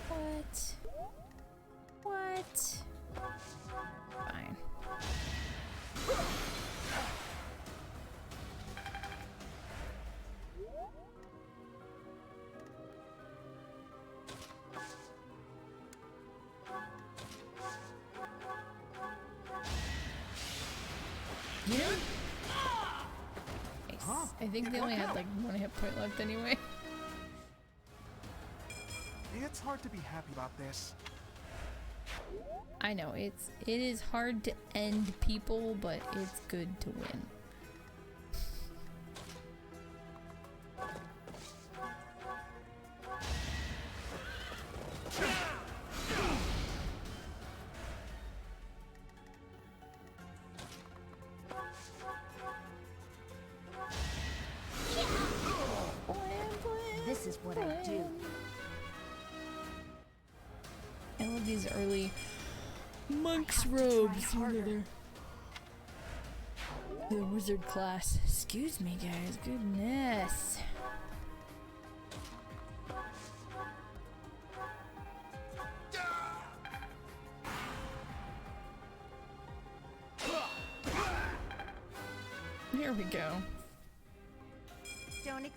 What? What? Fine. Nice. I think they only had like 1 hit point left anyway. It's hard to be happy about this. I know it is hard to end people, but it's good to win. This is what I do. I love these early monk's robes. The wizard class. Excuse me, guys. Goodness. Here we go. Don't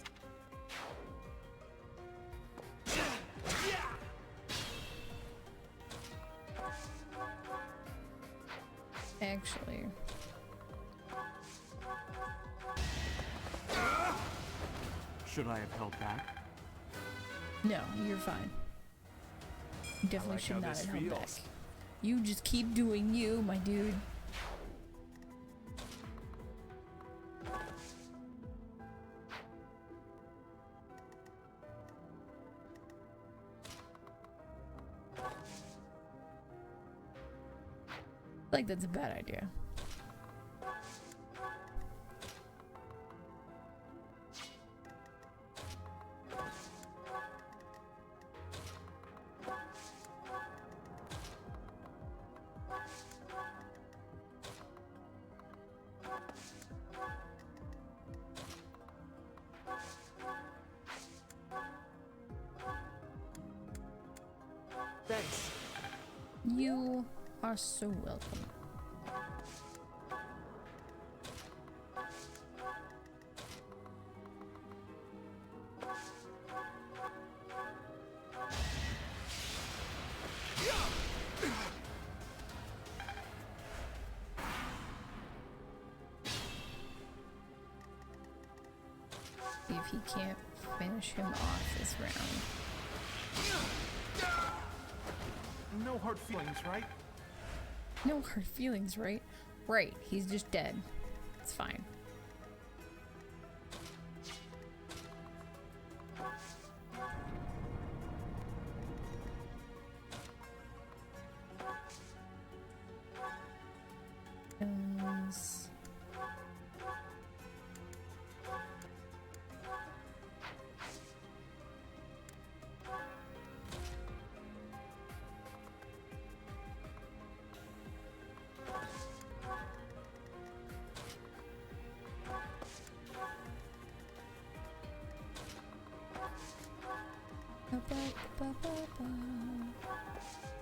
Actually. Should I have held back? No, you're fine. You definitely like should how not this have held back. feels. You just keep doing you, my dude. Like that's a bad idea. Thanks. You are so welcome. See if he can't finish him off this round. No hard feelings, right? No hard feelings, right? Right, he's just dead. It's fine. Guns.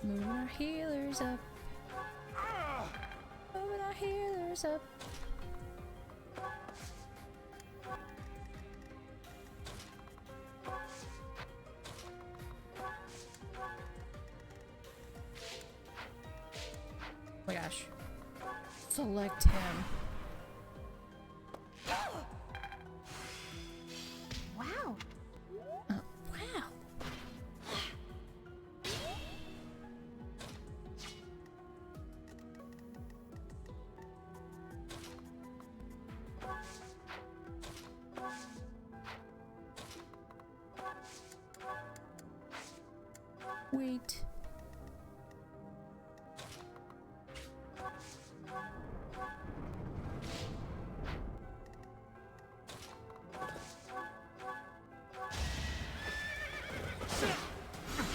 Moving our healers up. Moving our healers up. Oh my gosh. Select him. Wow. Wow. Wait.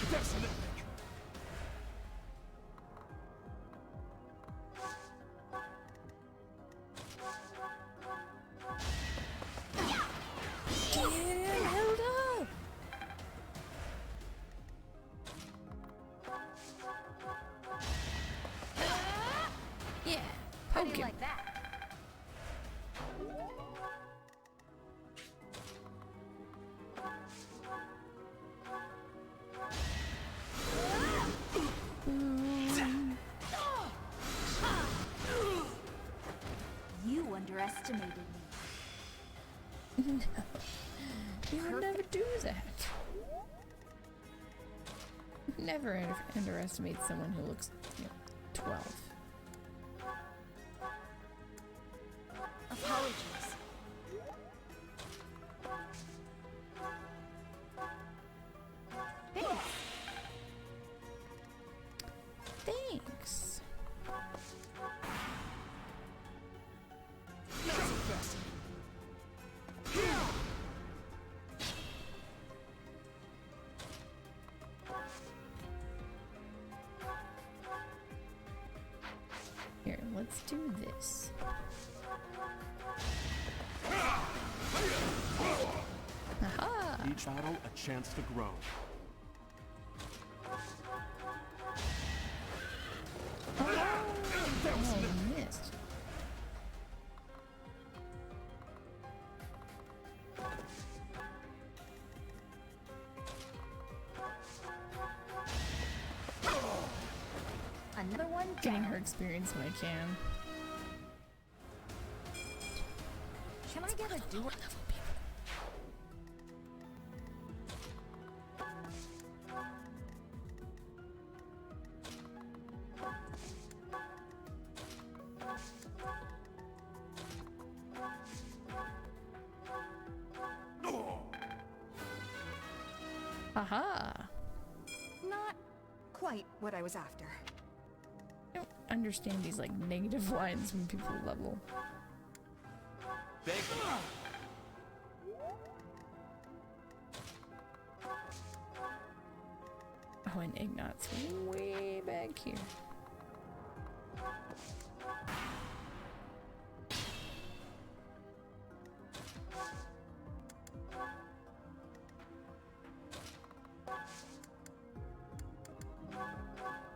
That's nothing. Get him, Hilda! Yeah, How do poke you him. like that? You underestimated me. No. You would never do that. Never underestimate someone who looks, 12. Apologies. Thanks. Thanks. Not so fast. Here, let's do this. Aha! Each battle a chance to grow. Oh, I missed. Another one Getting down. her experience when I can. Can I get a duel? Aha! Not quite what I was after. I don't understand these like negative lines when people level. Thank you. Oh, and Ignat's way back here.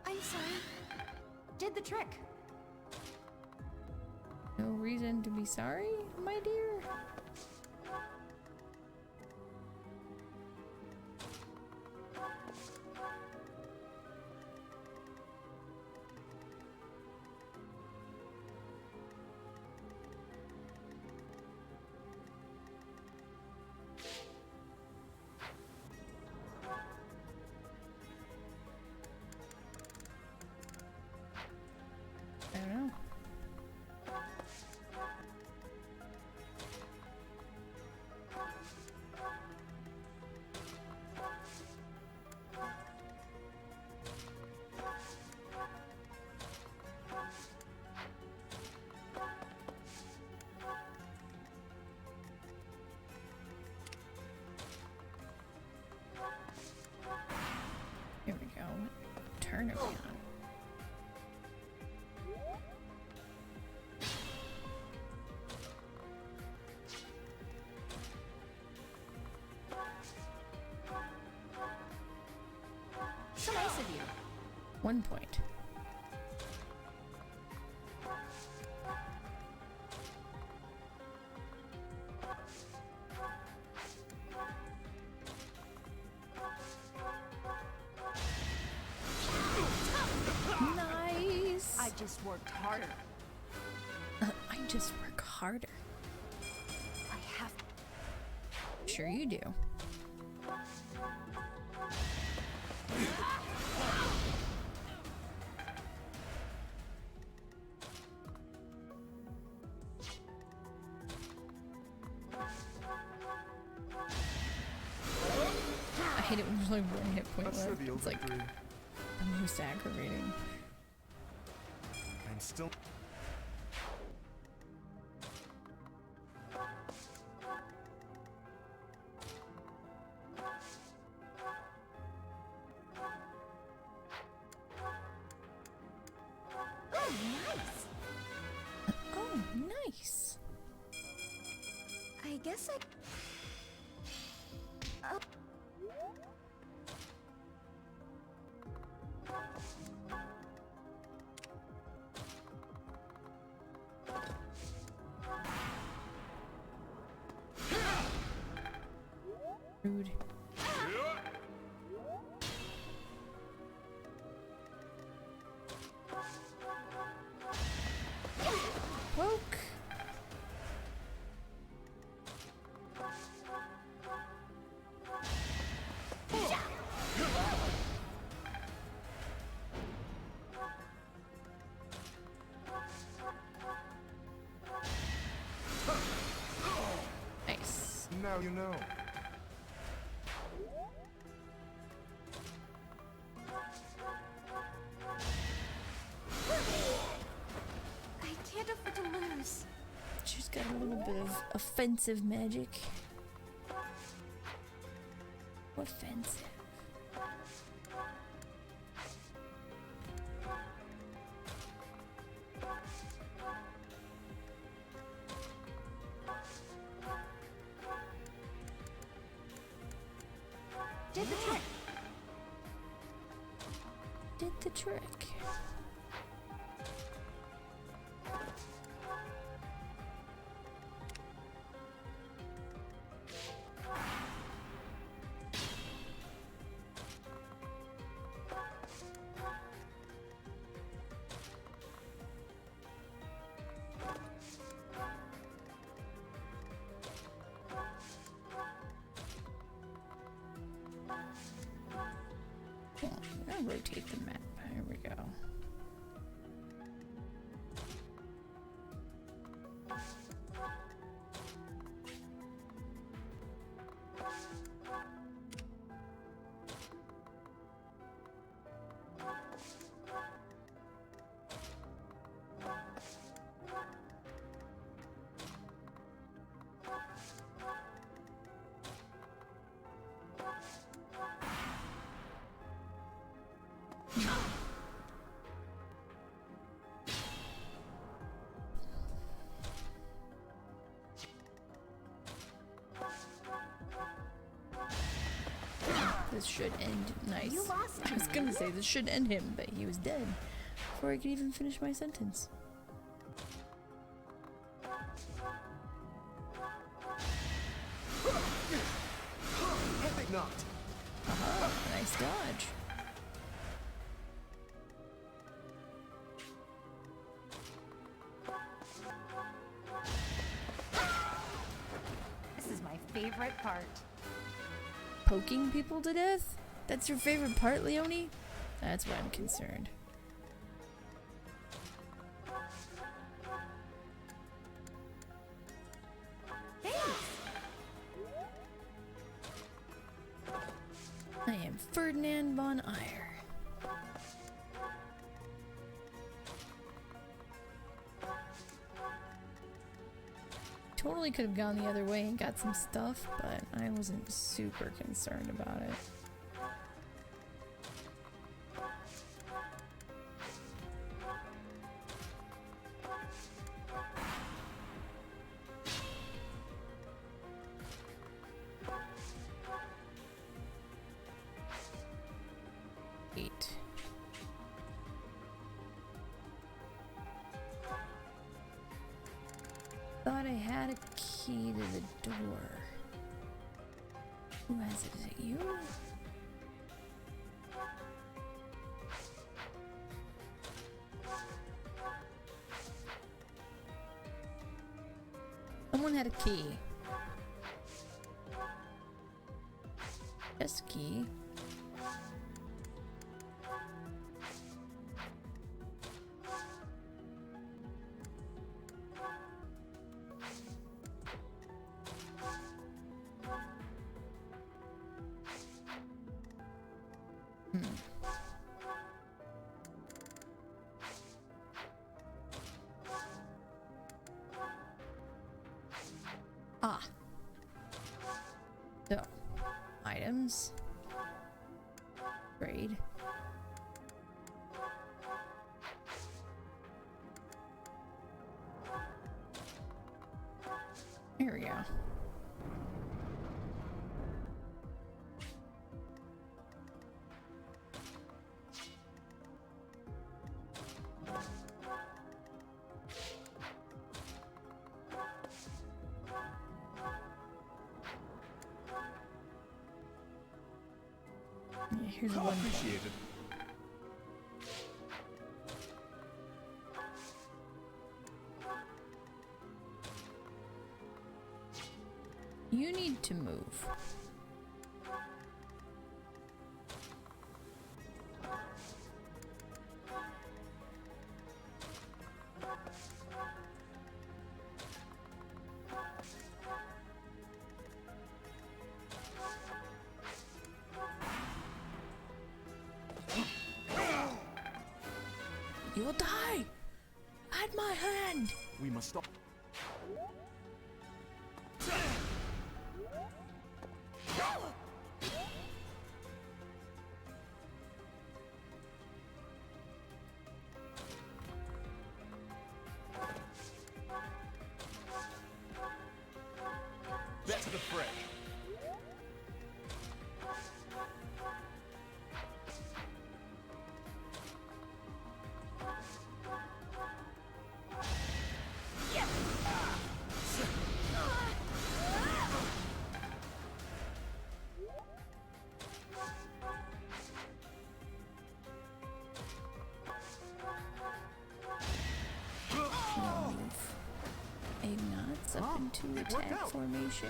I'm sorry. Did the trick. No reason to be sorry, my dear. I don't know. Here we go. Turn it on. So nice of you. 1 point. Nice. I just worked harder. I just work harder. I have. Sure you do. I hate it when there's only one hit point A left. trivial It's like victory. the most aggravating. I'm still... Oh, nice. Oh, nice. I guess I... Oh. Rude. Poke. Nice. Now you know. I can't afford to lose. She's got a little bit of offensive magic. Offensive. Did the trick. Did the trick. I'll rotate the map. Here we go. This should end nice. You lost I was gonna say this should end him, but he was dead before I could even finish my sentence. I think not. Aha, nice dodge. This is my favorite part. Poking people to death? That's your favorite part, Leonie? That's why I'm concerned. I am Ferdinand von Eyre. Totally could have gone the other way and got some stuff, but I wasn't super concerned about it. Eight. Thought I had a key to the door. Who has it? Is it you? Someone had a key. Yes, key. Ah. So, items. Trade. Here we go. Yeah, here's one. Appreciated. You need to move. You'll die! At my hand! We must stop. Back to the fray. Move. Ignates up into attack formation.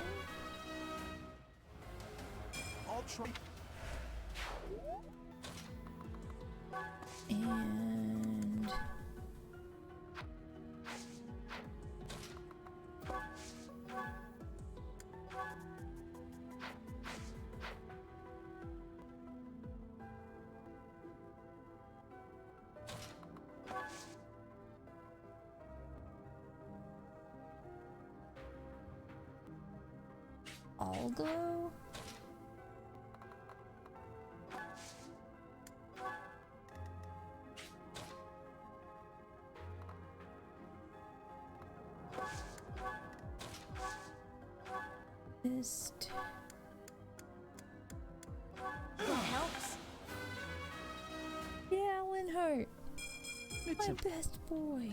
I'll try. And all glow. Just It helps. yeah, Linhart, It's my a best boy.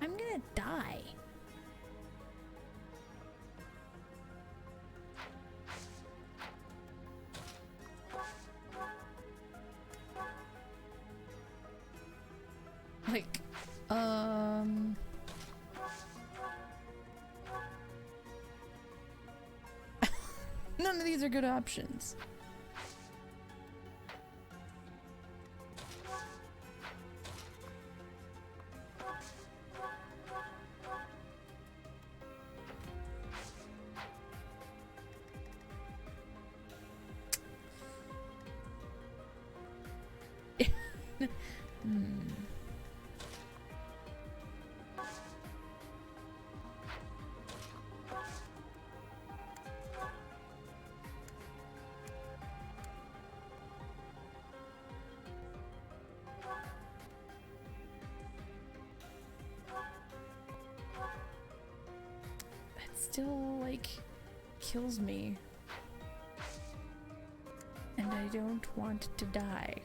I'm gonna die. Like, none of these are good options. That still, like, kills me. And I don't want to die.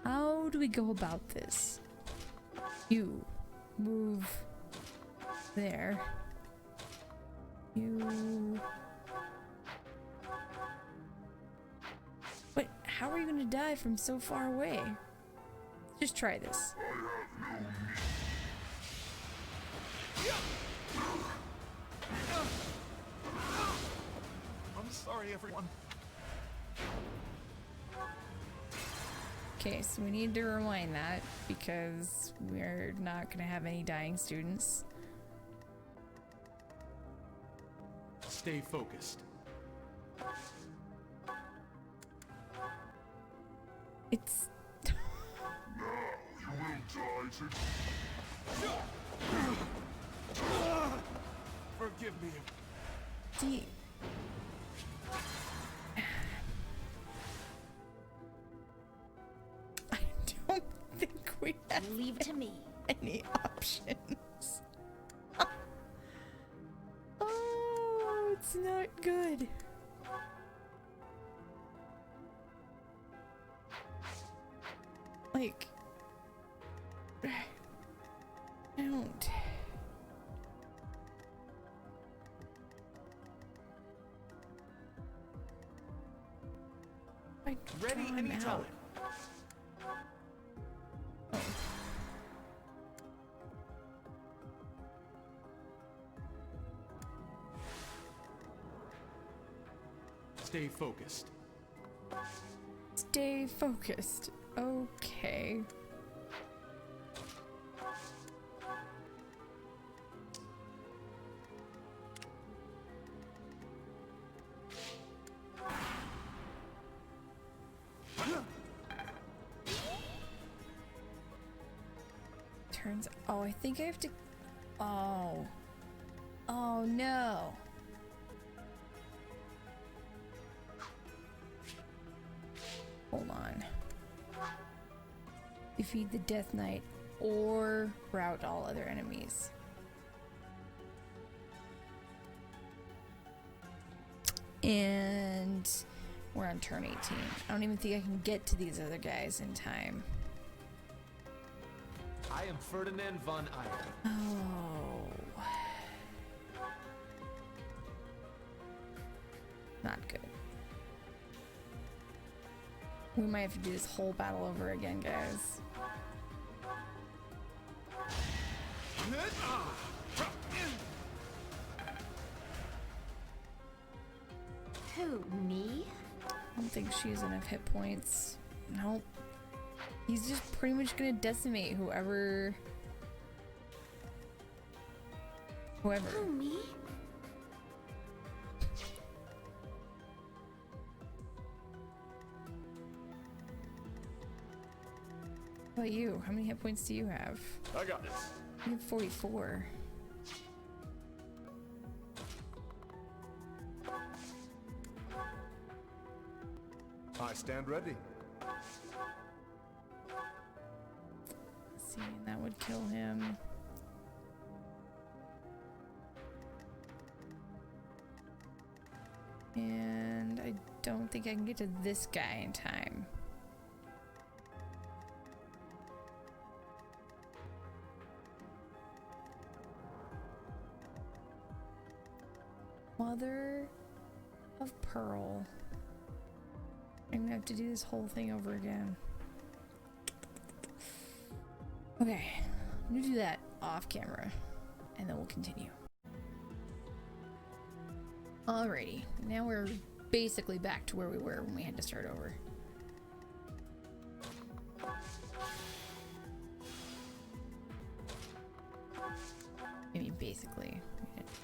How do we go about this? You move there. You how are you gonna die from so far away? Just try this. I'm sorry, everyone. Okay, so we need to rewind that because we're not gonna have any dying students. Stay focused. It's... You will die Forgive me. D. I don't think we have Leave to me. any options. Oh, it's not good. Like, I don't. Ready anytime. Stay focused. Stay focused. Okay. Turns. Oh, I think I have to. Oh. Oh no. Hold on. Defeat the Death Knight or rout all other enemies. And we're on turn 18. I don't even think I can get to these other guys in time. I am Ferdinand von Eyre. Oh. Not good. We might have to do this whole battle over again, guys. Who, me? I don't think she has enough hit points. Nope. He's just pretty much gonna decimate whoever. Who, me? How about you? How many hit points do you have? I got this. You have 44. I stand ready. Let's see, that would kill him. And I don't think I can get to this guy in time. Mother of Pearl. I'm gonna have to do this whole thing over again. Okay, I'm gonna do that off camera and then we'll continue. Alrighty, now we're basically back to where we were when we had to start over. I mean, basically.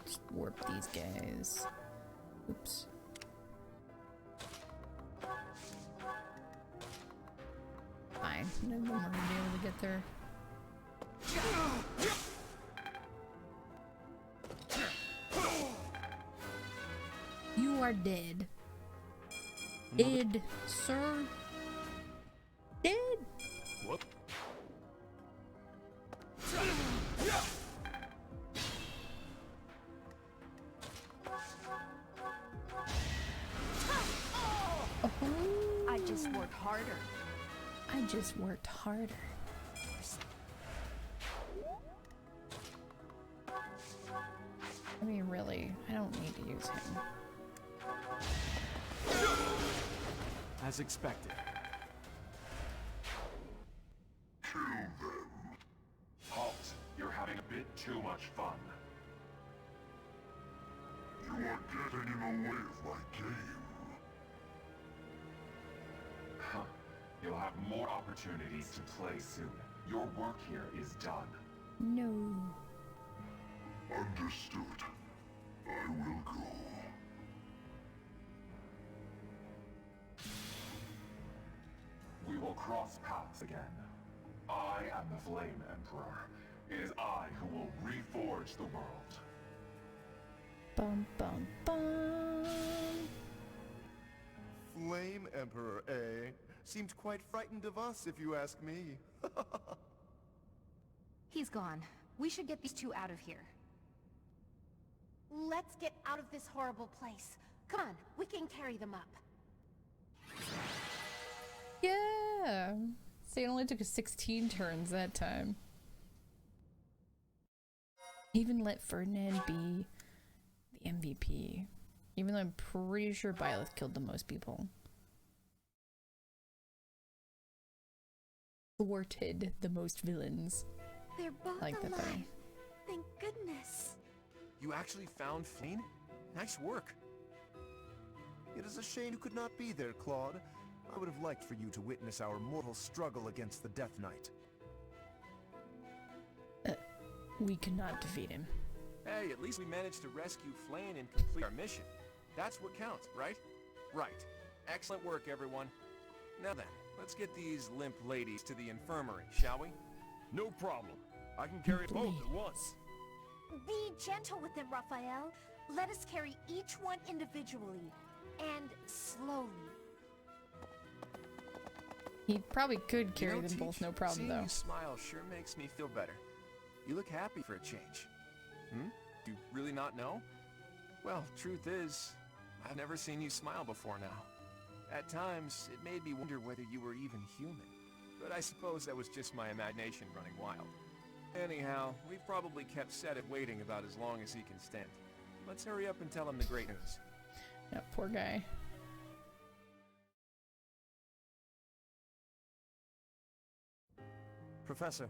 Just warp these guys. Oops. Fine. None of them are gonna be able to get there. You are dead. Dead, sir. Dead. Whoop. I just worked harder. I just worked harder. I mean, really, I don't need to use him. as expected. Kill them. Halt. You're having a bit too much fun. You are getting in the way of my game. Huh. You'll have more opportunities to play soon. Your work here is done. No. Understood. I will go. We will cross paths again. I am the Flame Emperor. It is I who will reforge the world. Bum bum bum. Flame Emperor, eh? Seemed quite frightened of us, if you ask me. He's gone. We should get these two out of here. Let's get out of this horrible place. Come on, we can carry them up. Yeah. So it only took us 16 turns that time. Even let Ferdinand be the MVP. Even though I'm pretty sure Byleth killed the most people. Thwarted the most villains. They're both Like that alive. though. Thank goodness. You actually found Flane? Nice work. It is a shame you could not be there, Claude. I would have liked for you to witness our mortal struggle against the Death Knight. We could not defeat him. Hey, at least we managed to rescue Flane and complete our mission. That's what counts, right? Right. Excellent work, everyone. Now then, let's get these limp ladies to the infirmary, shall we? No problem. I can carry both at once. Be gentle with them, Raphael. Let us carry each one individually. And slowly. He probably could carry You know, them both, Teach, no problem seeing though. you smile sure makes me feel better. You look happy for a change. Do you really not know? Well, truth is, I've never seen you smile before now. At times, it made me wonder whether you were even human. But I suppose that was just my imagination running wild. Anyhow, we've probably kept Sedit waiting about as long as he can stand. Let's hurry up and tell him the great news. Yeah, poor guy. Professor,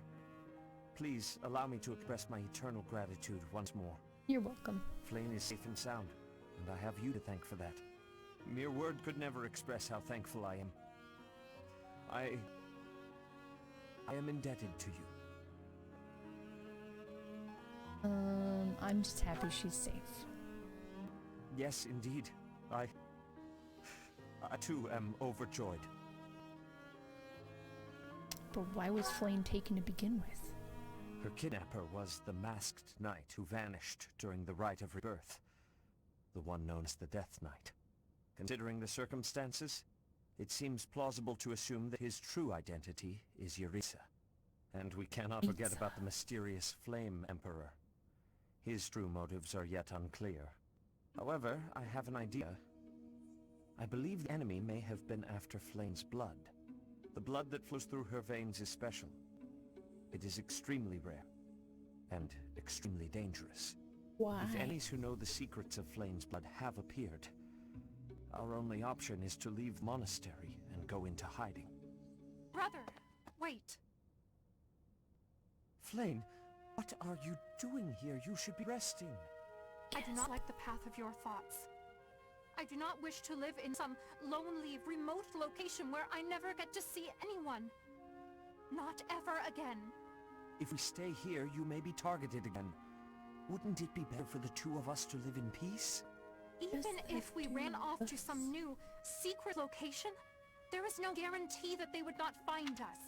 please allow me to express my eternal gratitude once more. You're welcome. Flane is safe and sound, and I have you to thank for that. Mere word could never express how thankful I am. I am indebted to you. I'm just happy she's safe. Yes, indeed. I too am overjoyed. But why was Flame taken to begin with? Her kidnapper was the masked knight who vanished during the Rite of Rebirth. The one known as the Death Knight. Considering the circumstances, it seems plausible to assume that his true identity is Yuritsa. And we cannot forget about the mysterious Flame Emperor. His true motives are yet unclear. However, I have an idea. I believe the enemy may have been after Flame's blood. The blood that flows through her veins is special. It is extremely rare, and extremely dangerous. Why? If any who know the secrets of Flame's blood have appeared, our only option is to leave the monastery and go into hiding. Brother, wait. Flame, what are you doing here? You should be resting. I do not like the path of your thoughts. I do not wish to live in some lonely, remote location where I never get to see anyone. Not ever again. If we stay here, you may be targeted again. Wouldn't it be better for the two of us to live in peace? Even if we ran off to some new, secret location, there is no guarantee that they would not find us.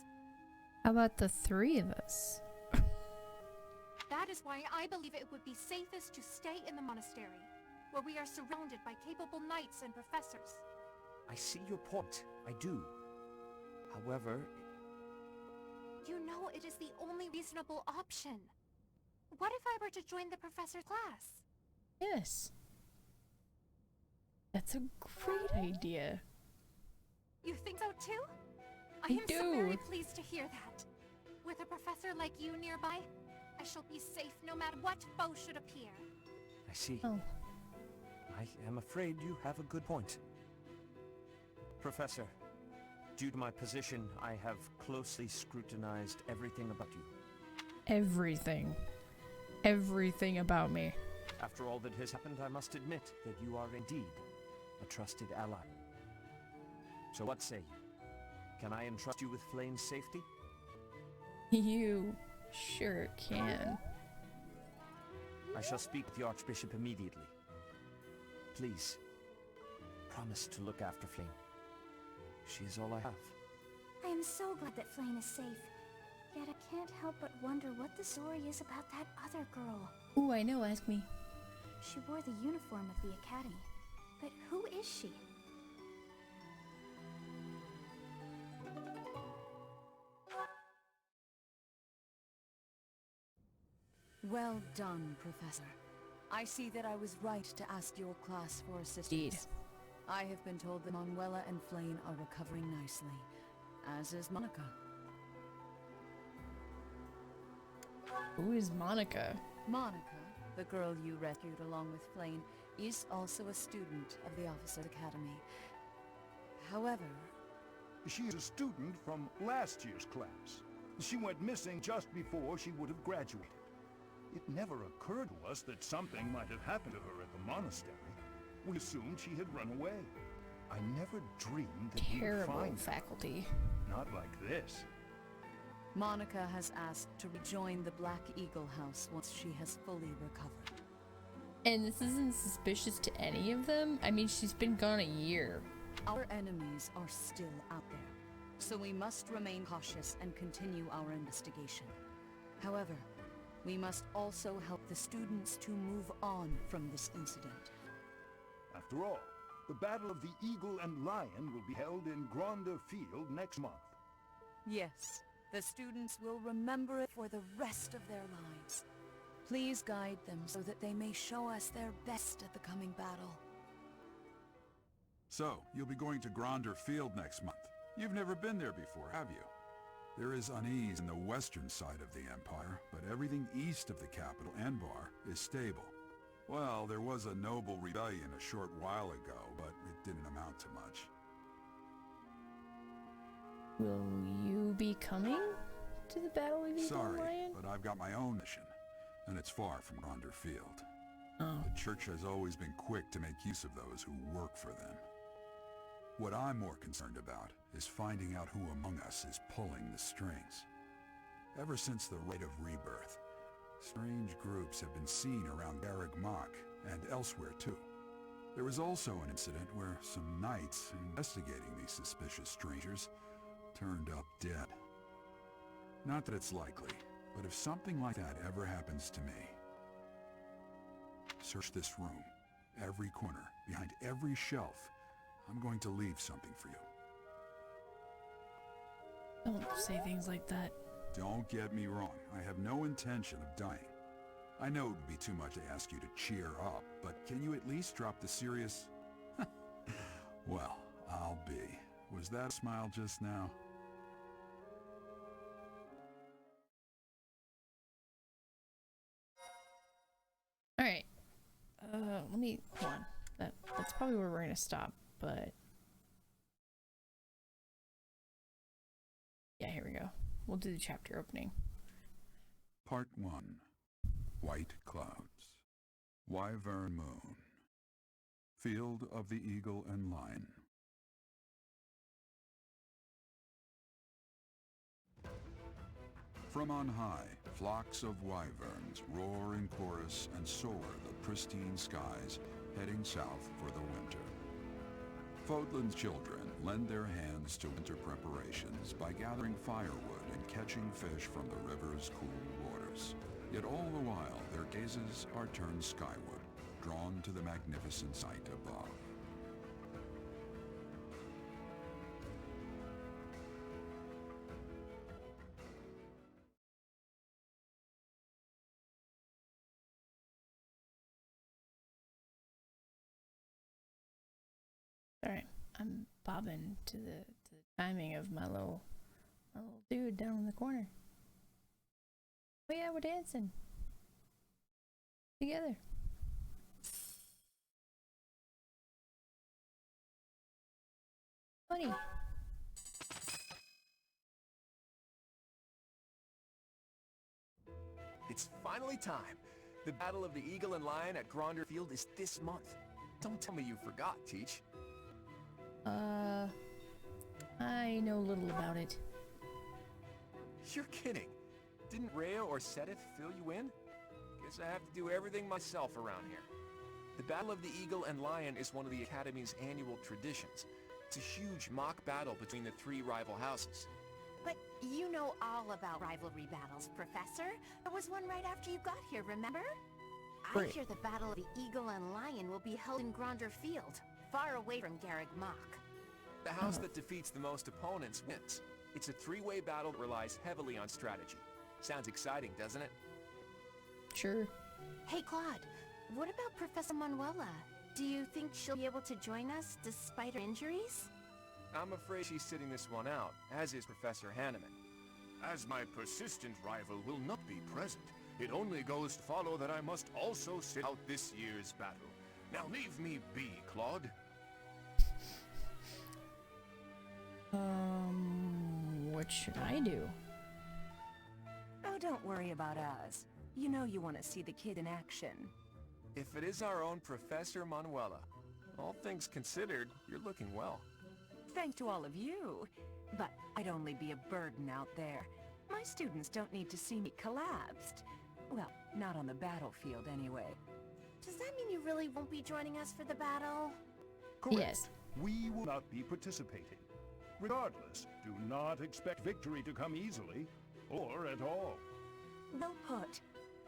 How about the three of us? That is why I believe it would be safest to stay in the monastery, where we are surrounded by capable knights and professors. I see your point. I do. However... You know it is the only reasonable option. What if I were to join the professor's class? Yes. That's a great idea. You think so too? I am so very pleased to hear that. With a professor like you nearby, I shall be safe no matter what foe should appear. I see. Oh. I am afraid you have a good point. Professor, due to my position, I have closely scrutinized everything about you. Everything. Everything about me. After all that has happened, I must admit that you are indeed a trusted ally. So what say you? Can I entrust you with Flayn's safety? You sure can. I shall speak with the Archbishop immediately. Please, promise to look after Flayn. She is all I have. I am so glad that Flayn is safe. Yet I can't help but wonder what the story is about that other girl. Ooh, I know, ask me. She wore the uniform of the academy. But who is she? Well done, Professor. I see that I was right to ask your class for assistance. Indeed. I have been told that Manuela and Flayn are recovering nicely, as is Monica. Who is Monica? Monica, the girl you rescued along with Flayn, is also a student of the Officers Academy. However... She is a student from last year's class. She went missing just before she would have graduated. It never occurred to us that something might have happened to her at the monastery. We assumed she had run away. I never dreamed that we'd Terrible find her. faculty. Not like this. Monica has asked to rejoin the Black Eagle House once she has fully recovered. And this isn't suspicious to any of them? I mean, she's been gone a year. Our enemies are still out there, so we must remain cautious and continue our investigation. However, we must also help the students to move on from this incident. After all, the Battle of the Eagle and Lion will be held in Gronder Field next month. Yes, the students will remember it for the rest of their lives. Please guide them so that they may show us their best at the coming battle. So, you'll be going to Gronder Field next month. You've never been there before, have you? There is unease in the western side of the Empire, but everything east of the capital, Enbar, is stable. Well, there was a noble rebellion a short while ago, but it didn't amount to much. Will you be coming to the Battle of Eagle Sorry, Lion? but I've got my own mission, and it's far from Gronder Field. Oh. The Church has always been quick to make use of those who work for them. What I'm more concerned about is finding out who among us is pulling the strings. Ever since the Rite of Rebirth, strange groups have been seen around Garreg Mach and elsewhere too. There was also an incident where some knights investigating these suspicious strangers turned up dead. Not that it's likely, but if something like that ever happens to me, search this room, every corner, behind every shelf. I'm going to leave something for you. Don't say things like that. Don't get me wrong, I have no intention of dying. I know it would be too much to ask you to cheer up, but can you at least drop the serious... Well, I'll be. Was that a smile just now? Alright. Let me... hold on. That's probably where we're gonna stop, but... Yeah, here we go. We'll do the chapter opening. Part 1. White Clouds. Wyvern Moon. Field of the Eagle and Lion. From on high, flocks of wyverns roar in chorus and soar the pristine skies, heading south for the winter. Fodlan's children lend their hands to winter preparations by gathering firewood and catching fish from the river's cool waters. Yet all the while, their gazes are turned skyward, drawn to the magnificent sight above. Alright, I'm bobbing to the timing of my little dude down in the corner. Oh yeah, we're dancing. Together. Funny. It's finally time. The Battle of the Eagle and Lion at Gronder Field is this month. Don't tell me you forgot, Teach. I know little about it. You're kidding. Didn't Rhea or Sedith fill you in? Guess I have to do everything myself around here. The Battle of the Eagle and Lion is one of the Academy's annual traditions. It's a huge mock battle between the three rival houses. But you know all about rivalry battles, Professor. There was one right after you got here, remember? I Right. hear the Battle of the Eagle and Lion will be held in Gronder Field, far away from Garreg Mach. The house that defeats the most opponents wins. It's a three-way battle that relies heavily on strategy. Sounds exciting, doesn't it? Sure. Hey, Claude, what about Professor Manuela? Do you think she'll be able to join us despite her injuries? I'm afraid she's sitting this one out, as is Professor Hanneman. As my persistent rival will not be present, it only goes to follow that I must also sit out this year's battle. Now leave me be, Claude. What should I do? Oh, don't worry about us. You know you want to see the kid in action. If it is our own Professor Manuela, all things considered, you're looking well. Thanks to all of you. But I'd only be a burden out there. My students don't need to see me collapsed. Well, not on the battlefield anyway. Does that mean you really won't be joining us for the battle? Correct. Yes. We will not be participating. Regardless, do not expect victory to come easily, or at all. Well put.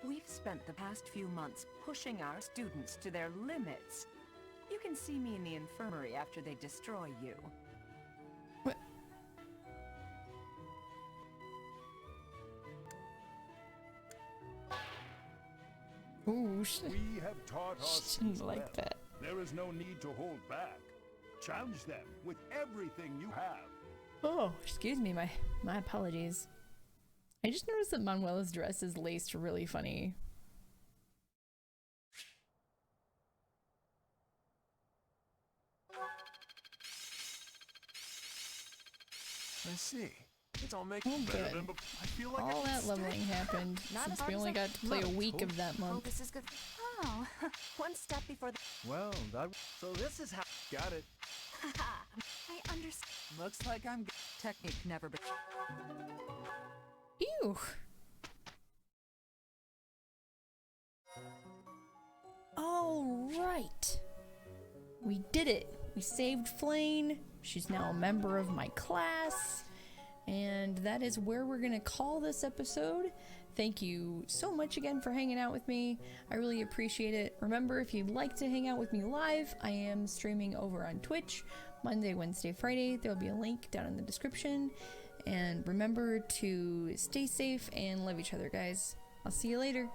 We've spent the past few months pushing our students to their limits. You can see me in the infirmary after they destroy you. What? Ooh, We have taught our she didn't students like well. that. There is no need to hold back. Challenge them with everything you have. Oh, excuse me, my apologies. I just noticed that Manuela's dress is laced really funny. I see. It's all making Oh, better good. than before. I feel like All that leveling happened Not as since we hard as only I- got to play a Look, week of that Oh, month. this is good. Oh, one step before the... Well, that... So this is how... Got it. I understand. Looks like I'm... Technique never been... Ew. All right. We did it. We saved Flane. She's now a member of my class. And that is where we're going to call this episode. Thank you so much again for hanging out with me. I really appreciate it. Remember, if you'd like to hang out with me live, I am streaming over on Twitch Monday, Wednesday, Friday. There'll be a link down in the description. And remember to stay safe and love each other, guys. I'll see you later.